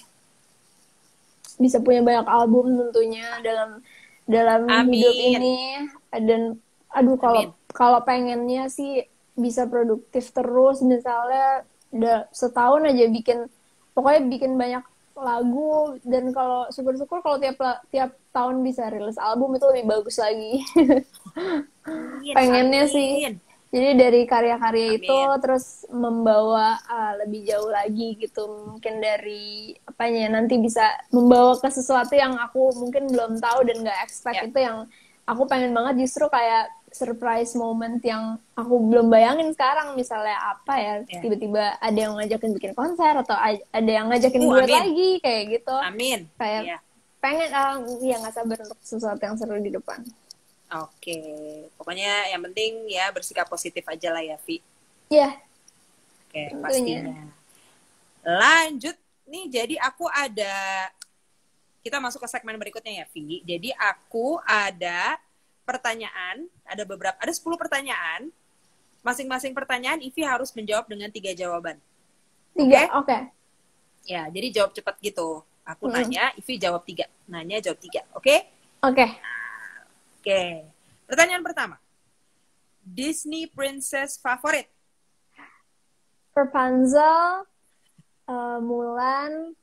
Bisa punya banyak album tentunya dalam dalam hidup
Amin.
ini. Dan aduh, kalau
Amin.
kalau pengennya sih bisa produktif terus, misalnya setahun aja bikin, pokoknya bikin banyak lagu, dan kalau syukur-syukur kalau tiap tiap tahun bisa rilis album itu lebih bagus lagi.
Amin.
Pengennya sih.
Amin.
Jadi dari karya-karya itu
Amin.
terus membawa lebih jauh lagi gitu. Mungkin dari apanya nanti bisa membawa ke sesuatu yang aku mungkin belum tahu dan gak expect,
Ya.
itu yang aku pengen banget, justru kayak surprise moment yang aku belum bayangin sekarang. Misalnya apa ya,
Ya.
tiba-tiba ada yang ngajakin bikin konser, atau ada yang ngajakin duet
Amin.
lagi kayak gitu.
Amin.
Kayak
Ya.
pengen, ya gak sabar untuk sesuatu yang seru di depan.
Oke. Pokoknya yang penting ya bersikap positif aja lah ya, Vi.
Ya,
Oke,
tentunya.
pastinya. Lanjut nih, jadi aku ada kita masuk ke segmen berikutnya ya, Vi. Jadi aku ada pertanyaan, ada 10 pertanyaan. Masing-masing pertanyaan Ivi harus menjawab dengan 3 jawaban.
3, oke.
Ya, jadi jawab cepat gitu. Aku nanya, Ivi jawab 3. Nanya, jawab 3. Oke?
Oke.
Oke. Pertanyaan pertama. Disney princess favorit?
Rapunzel, Mulan,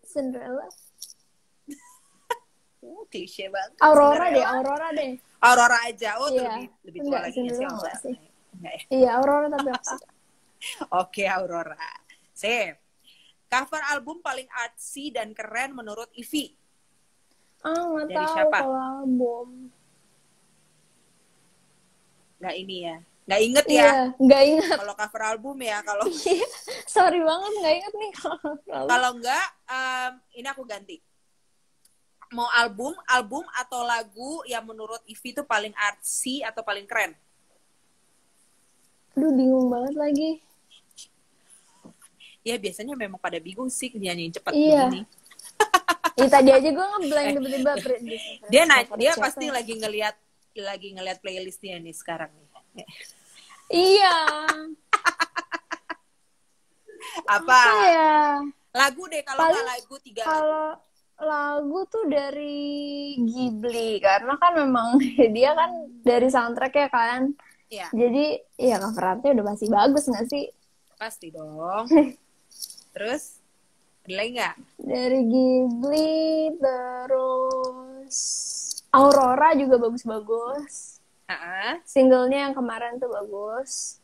Cinderella.
Klise banget.
Aurora deh.
Aurora aja. Oh,
iya.
lebih tua lagi sih Aurora.
Sih. Iya, Aurora tapi aku suka.
Oke, Aurora. Sip. Cover album paling artsy dan keren menurut Ivi?
Nggak
dari
tahu
siapa?
Kalau album.
Nggak ini ya? Nggak inget ya?
Iya, nggak inget.
Kalau cover album ya, kalau
sorry banget nggak inget nih.
Kalau nggak, ini aku ganti. Mau album atau lagu yang menurut Ivi itu paling artsy atau paling keren?
Aduh, bingung banget lagi.
Ya biasanya memang pada bingung sih nyanyiin cepat
iya.
begini.
Iya tadi aja gue ngeblank tiba-tiba.
Dia pasti lagi ngelihat playlist dia nih sekarang nih.
Iya.
Apa?
Ya?
Lagu deh kalau nggak lagu 3 lagu.
Kalau lagu tuh dari Ghibli karena kan memang dia kan dari soundtrack ya kan.
Iya.
Jadi ya cover-nya udah masih bagus nggak sih?
Pasti dong. Terus ada lagi nggak?
Dari Ghibli terus Aurora juga bagus-bagus. Singlenya yang kemarin tuh bagus.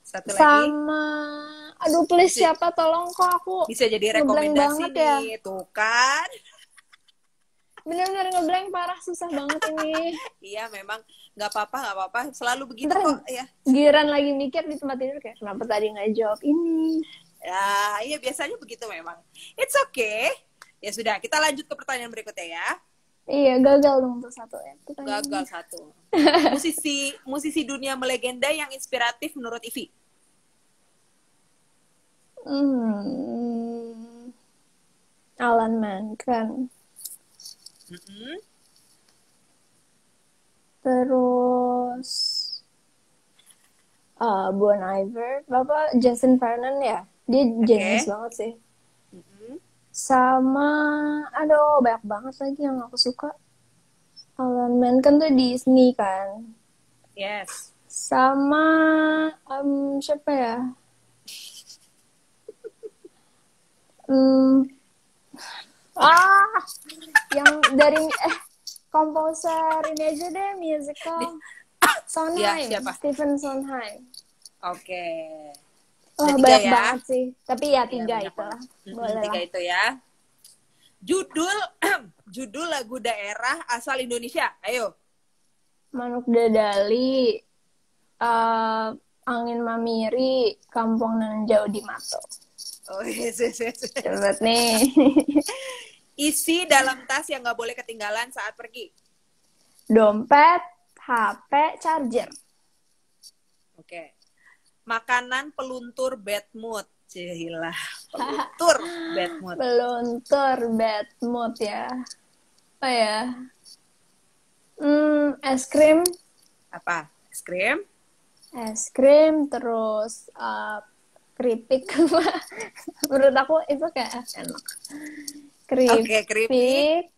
Satu
sama
lagi.
Aduh please siapa tolong kok aku
bisa jadi rekomendasi nih
ya.
Tuh kan
bener-bener ngeblank parah, susah banget ini.
Iya memang nggak apa-apa selalu begitu kok ya.
Giran lagi mikir di tempat tidur kayak kenapa tadi nggak jawab ini
ya. Iya biasanya begitu memang. It's okay. Ya sudah, kita lanjut ke pertanyaan berikutnya ya.
Iya, gagal dong tuh satu ya.
Gagal satu. musisi dunia melegenda yang inspiratif menurut Ivi?
Alan Menken. Terus Bon Iver, Bapak Jason Vernon ya, dia genius banget sih. Sama, aduh banyak banget lagi yang aku suka. Alan Menken tuh Disney kan.
Yes.
Sama siapa ya? Yang dari komposer ini aja deh, musical. Sondheim, ya, Stephen Sondheim.
Oke.
Banyak banget sih. Tapi ya 3 itu lah.
Boleh 3 itu ya. Judul lagu daerah asal Indonesia. Ayo.
Manuk Dadali, Angin Mamiri, Kampung Nan Jauh di Mato.
Oh yes.
Coba nih.
Isi dalam tas yang nggak boleh ketinggalan saat pergi.
Dompet, HP, charger.
Oke. Makanan peluntur bad mood. Cilah. Peluntur bad mood.
Peluntur bad mood ya. Apa ya? Es krim.
Apa? Es krim?
Es krim, terus keripik. Menurut aku itu kayak enak. Keripik.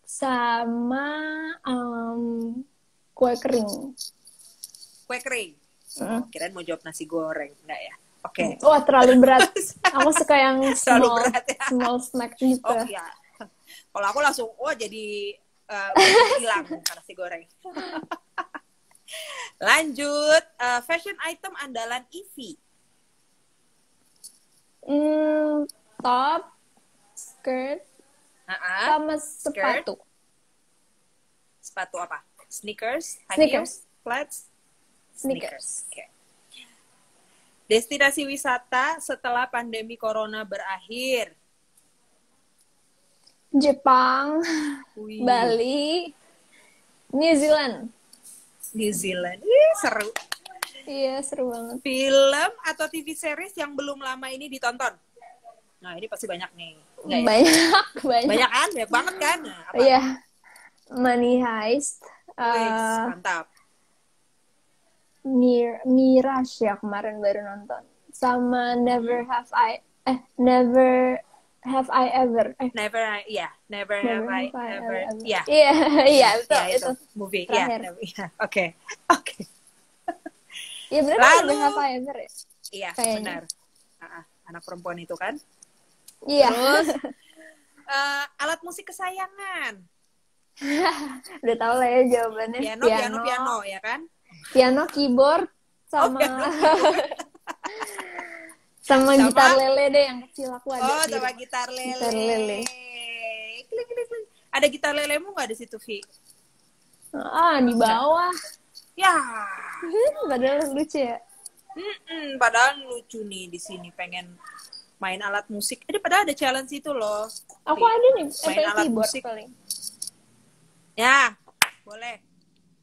Sama kue kering.
Kue kering? Kirain mau jawab nasi goreng. Enggak ya? Oke.
Wah, terlalu berat. Aku suka yang small snack gitu.
Oh iya. Kalau aku langsung, jadi hilang nasi goreng. Lanjut, fashion item andalan Ivi.
Top, skirt, sama sepatu.
Sepatu apa? Sneakers? Flats?
Sneakers.
Okay. Destinasi wisata setelah pandemi corona berakhir.
Jepang, Bali, New Zealand.
Seru.
Iya, seru banget.
Film atau TV series yang belum lama ini ditonton? Nah, ini pasti banyak nih. Enggak ya?
Banyak.
Banyak kan? Banyak banget kan? Nah, apa?
Iya. Money Heist.
Wih, mantap.
Mirage ya kemarin baru nonton. Sama Never Have I Ever.
Never have I ever. Iya.
Iya, iya
Ya,
itu.
movie.
Terakhir.
Iya. Oke.
Iya benar kan Never Have I Ever ya?
Iya,
Kayaknya.
benar. Anak perempuan itu kan.
Iya.
Terus alat musik kesayangan.
Udah tau lah ya jawabannya.
Piano ya kan?
Piano, keyboard, sama sama gitar lele deh yang kecil aku ada.
Sama gitar lele.
Gitar lele.
Klik. Ada gitar lelemu nggak di situ, Vi?
Di bawah.
Ya.
Padahal lucu ya.
Padahal lucu nih di sini pengen main alat musik. Padahal ada challenge itu loh.
Aku ada nih
main alat musik
paling.
Ya, boleh.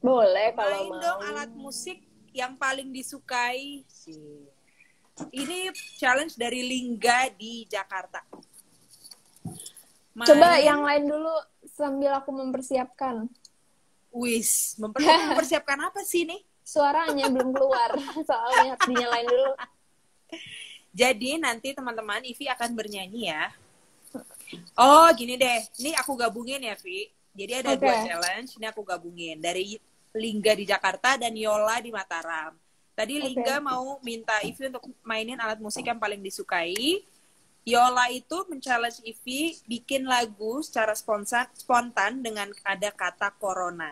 Boleh kalau
main
mau.
Dong alat musik yang paling disukai. Ini challenge dari Lingga di Jakarta.
Coba yang lain dulu sambil aku mempersiapkan.
Wis, mempersiapkan apa sih nih?
Suaranya belum keluar, soalnya harus dinyalain dulu.
Jadi nanti teman-teman, Ivi akan bernyanyi ya. Oh, gini deh. Ini aku gabungin ya, Vi. Jadi ada 2 challenge, ini aku gabungin. Dari Lingga di Jakarta dan Yola di Mataram. Tadi Lingga mau minta Ivi untuk mainin alat musik yang paling disukai. Yola itu men-challenge Ivi bikin lagu secara spontan dengan ada kata corona.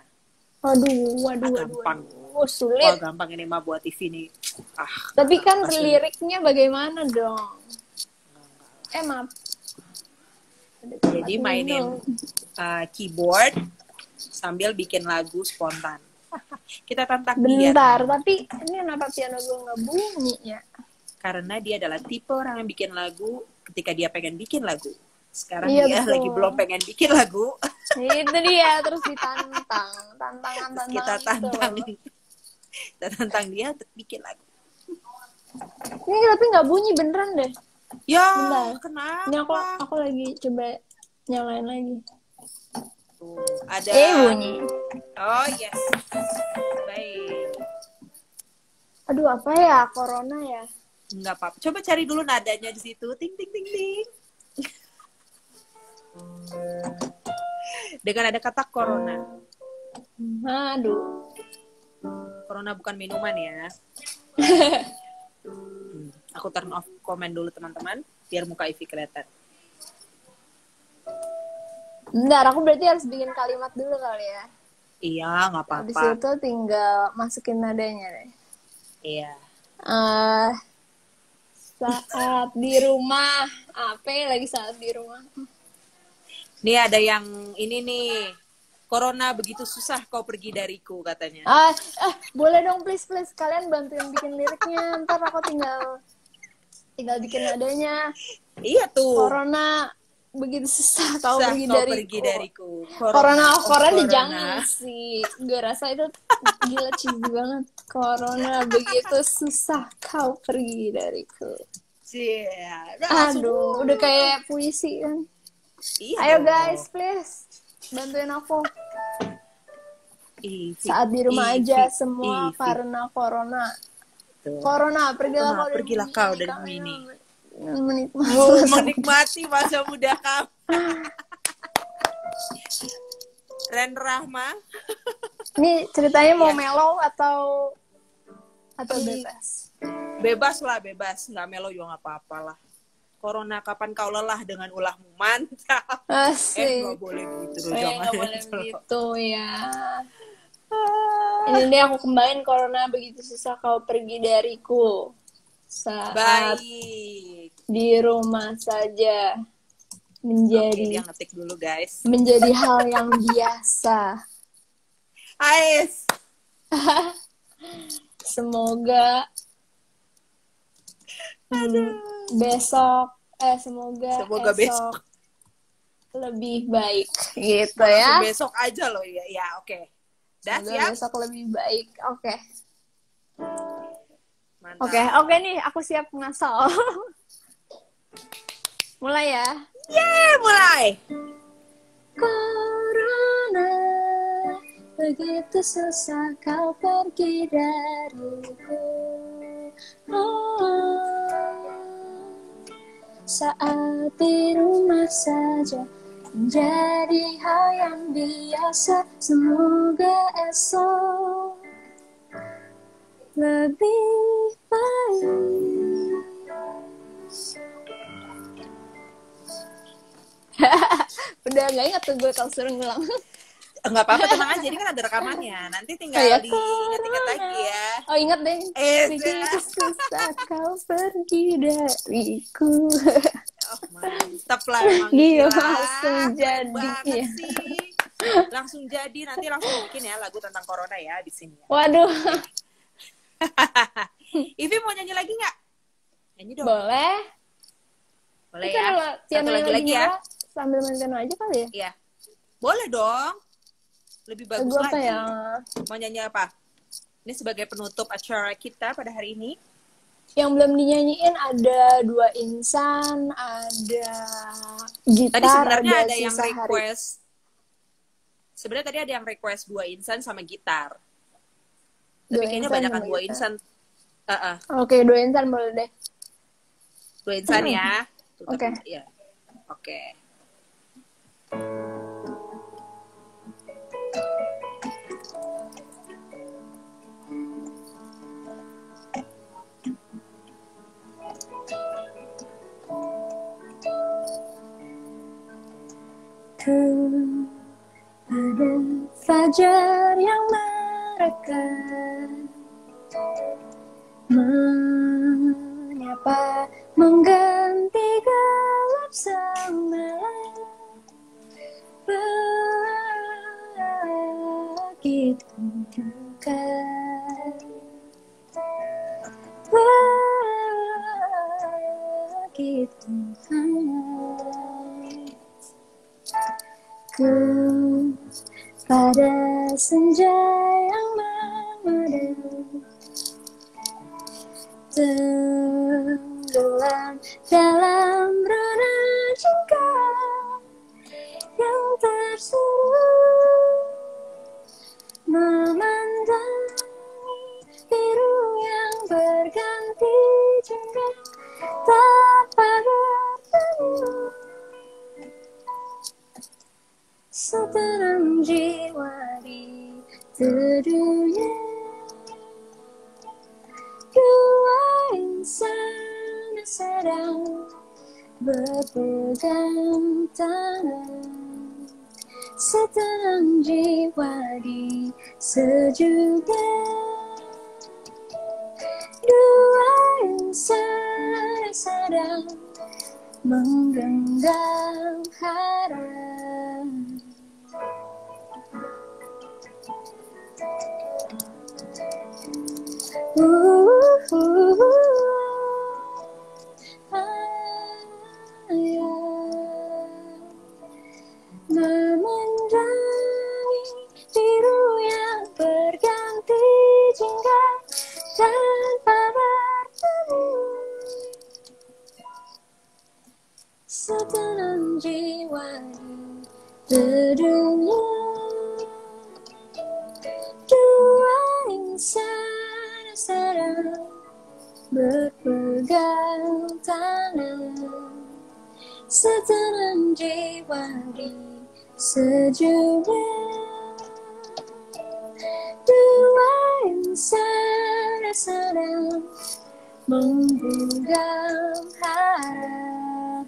Gampang. Sulit.
Oh, gampang ini mah buat Ivi nih.
Tapi kan liriknya bagaimana dong? Maaf.
Jadi mainin keyboard sambil bikin lagu spontan. Kita tantang dia.
Bentar, tapi ini kenapa piano gue nggak bunyi ya?
Karena dia adalah tipe orang yang bikin lagu ketika dia pengen bikin lagu. Sekarang
iya,
dia
betul.
lagi belum pengen bikin lagu.
Itu dia, terus ditantang. Tantangan
kita tantang dia untuk bikin lagu.
Ini tapi nggak bunyi beneran deh.
Ya,
bentar.
Kenapa?
Ini aku lagi coba nyalain lagi.
Ada
bunyi.
Oh yes. Baik.
Aduh, apa ya? Corona ya?
Enggak apa-apa. Coba cari dulu nadanya di situ. Ting ting ting ting. Dengan ada kata corona.
Aduh.
Corona bukan minuman ya. Aku turn off komen dulu teman-teman biar muka Ivi kelihatan.
Bentar, aku berarti harus bikin kalimat dulu kali ya.
Iya, nggak apa-apa.
Habis itu tinggal masukin nadanya deh.
Iya.
Saat di rumah. Lagi saat di rumah.
Nih ada yang ini nih. Corona begitu susah kau pergi dariku katanya.
Boleh dong please. Kalian bantuin bikin liriknya. Ntar aku tinggal bikin nadanya.
Iya tuh.
Corona begitu susah kau pergi dariku.
Corona
jangan sih. Gue rasa itu gila cheesy banget. Corona begitu susah kau pergi dariku. Aduh, udah kayak puisi kan.
Iya.
Ayo guys, please bantuin aku. Saat di rumah aja semua karena corona. Corona, pergilah kau dari sini.
Menikmati masa muda kamu. Ren Rahma.
Ini ceritanya mau mellow atau bebas?
Bebas. Nggak mellow juga nggak apa-apa lah. Corona, kapan kau lelah dengan ulahmu? Mantap.
Asik.
Nggak boleh gitu.
Nggak boleh begitu ya. Ini deh aku kembaliin. Corona begitu susah kau pergi dariku. Saat
Baik.
Di rumah saja menjadi
ngetik dulu guys.
Menjadi hal yang biasa.
Ais.
Semoga semoga besok lebih baik gitu ya.
Besok aja loh ya oke.
Semoga besok lebih baik. Oke.
Mantap.
Oke nih, aku siap ngasal. Mulai ya.
Mulai.
Corona, begitu susah kau pergi dariku. Saat di rumah saja menjadi hal yang biasa. Semoga esok lebih baik. Udah gak ingat tuh gue kalau suruh ngulang.
Enggak apa-apa, tenang aja, ini kan ada rekamannya. Nanti tinggal diingat-ingat lagi ya.
Oh, ingat deh. Begitu susah kau pergi dariku.
Oh, mantap lah emang.
Gila, langsung jadi.
Banget sih. Langsung jadi, nanti langsung bikin ya lagu tentang corona ya di sini.
Waduh.
Ivi mau nyanyi lagi nggak? Nyanyi dong.
Boleh.
Boleh ya.
Satu
lagi ya.
Sambil main piano aja kali ya?
Iya. Boleh dong. Lebih bagus
lagu apa
lagi.
Ya?
Mau nyanyi apa? Ini sebagai penutup acara kita pada hari ini.
Yang belum dinyanyiin ada Dua Insan, ada gitar,
tadi sebenarnya ada yang
request.
Sebenarnya tadi ada yang request Dua Insan sama gitar. Tapi kayaknya banyak Dua Insan.
Oke, Dua Insan boleh deh.
Dua Insan ya.
Oke.
Ya. Oke.
Ada fajar yang merekah, menyapa mengganti gelap semalam. Begitu dekat, begitu hangat. Pada senja yang memedar, tenggelam dalam rona cinta yang tersuruh, memandangi biru yang berganti jingga tanpa bertemu. Setenang jiwa di teduhnya dua insan sedang berpegang tangan. Setenang jiwa di sejuknya dua insan sedang menggenggam harap. Memandangi biru yang berganti jingga tanpa bertemu. Setenang jiwa di teduhnya dua insan sedang berpegang tangan. Setenang jiwa di sejuknya dua insan sedang menggenggam harap.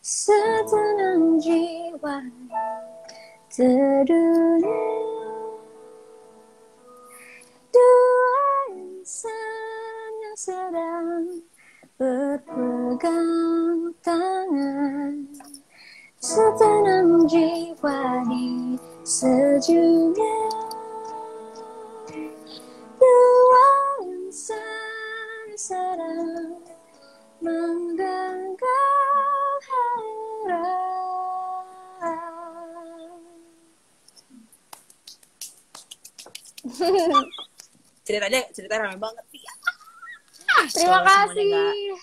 Setenang jiwa teduhnya dua insan setenang jiwa di sejunya. Dua insan sedang menggenggam harap.
Cerita ramai banget sih.
Terima kasih.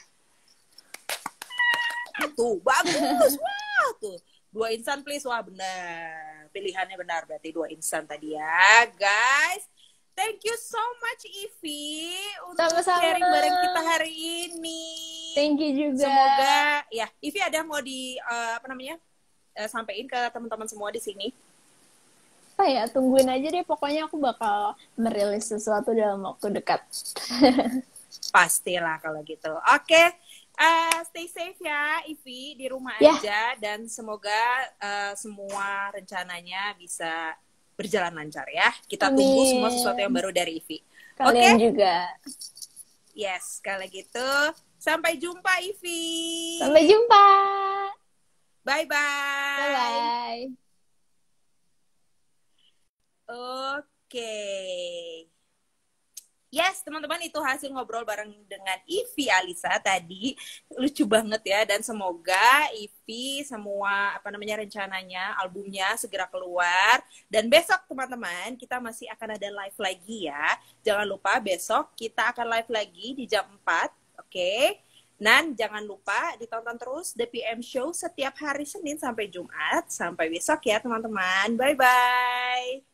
Tuh, bagus. Wah, tuh. 2 insan please. Wah, benar. Pilihannya benar berarti 2 insan tadi ya, guys. Thank you so much Ivi untuk sharing bareng kita hari ini.
Thank you juga.
Semoga ya, Ivi ada mau sampaikan ke teman-teman semua di sini.
Apa ya, tungguin aja deh, pokoknya aku bakal merilis sesuatu dalam waktu dekat.
Pastilah kalau gitu. Oke. Stay safe ya Ivi, di rumah aja dan semoga semua rencananya bisa berjalan lancar ya. Kita tunggu semua sesuatu yang baru dari Ivi.
Kalian juga.
Yes, kalau gitu sampai jumpa Ivi.
Sampai jumpa.
Bye-bye.
Bye-bye.
Oke. Yes, teman-teman, itu hasil ngobrol bareng dengan Ivi Alisa tadi. Lucu banget ya, dan semoga Ivi semua rencananya, albumnya segera keluar. Dan besok teman-teman, kita masih akan ada live lagi ya. Jangan lupa besok kita akan live lagi di jam 4, oke? Dan jangan lupa ditonton terus The PM Show setiap hari Senin sampai Jumat. Sampai besok ya teman-teman. Bye-bye.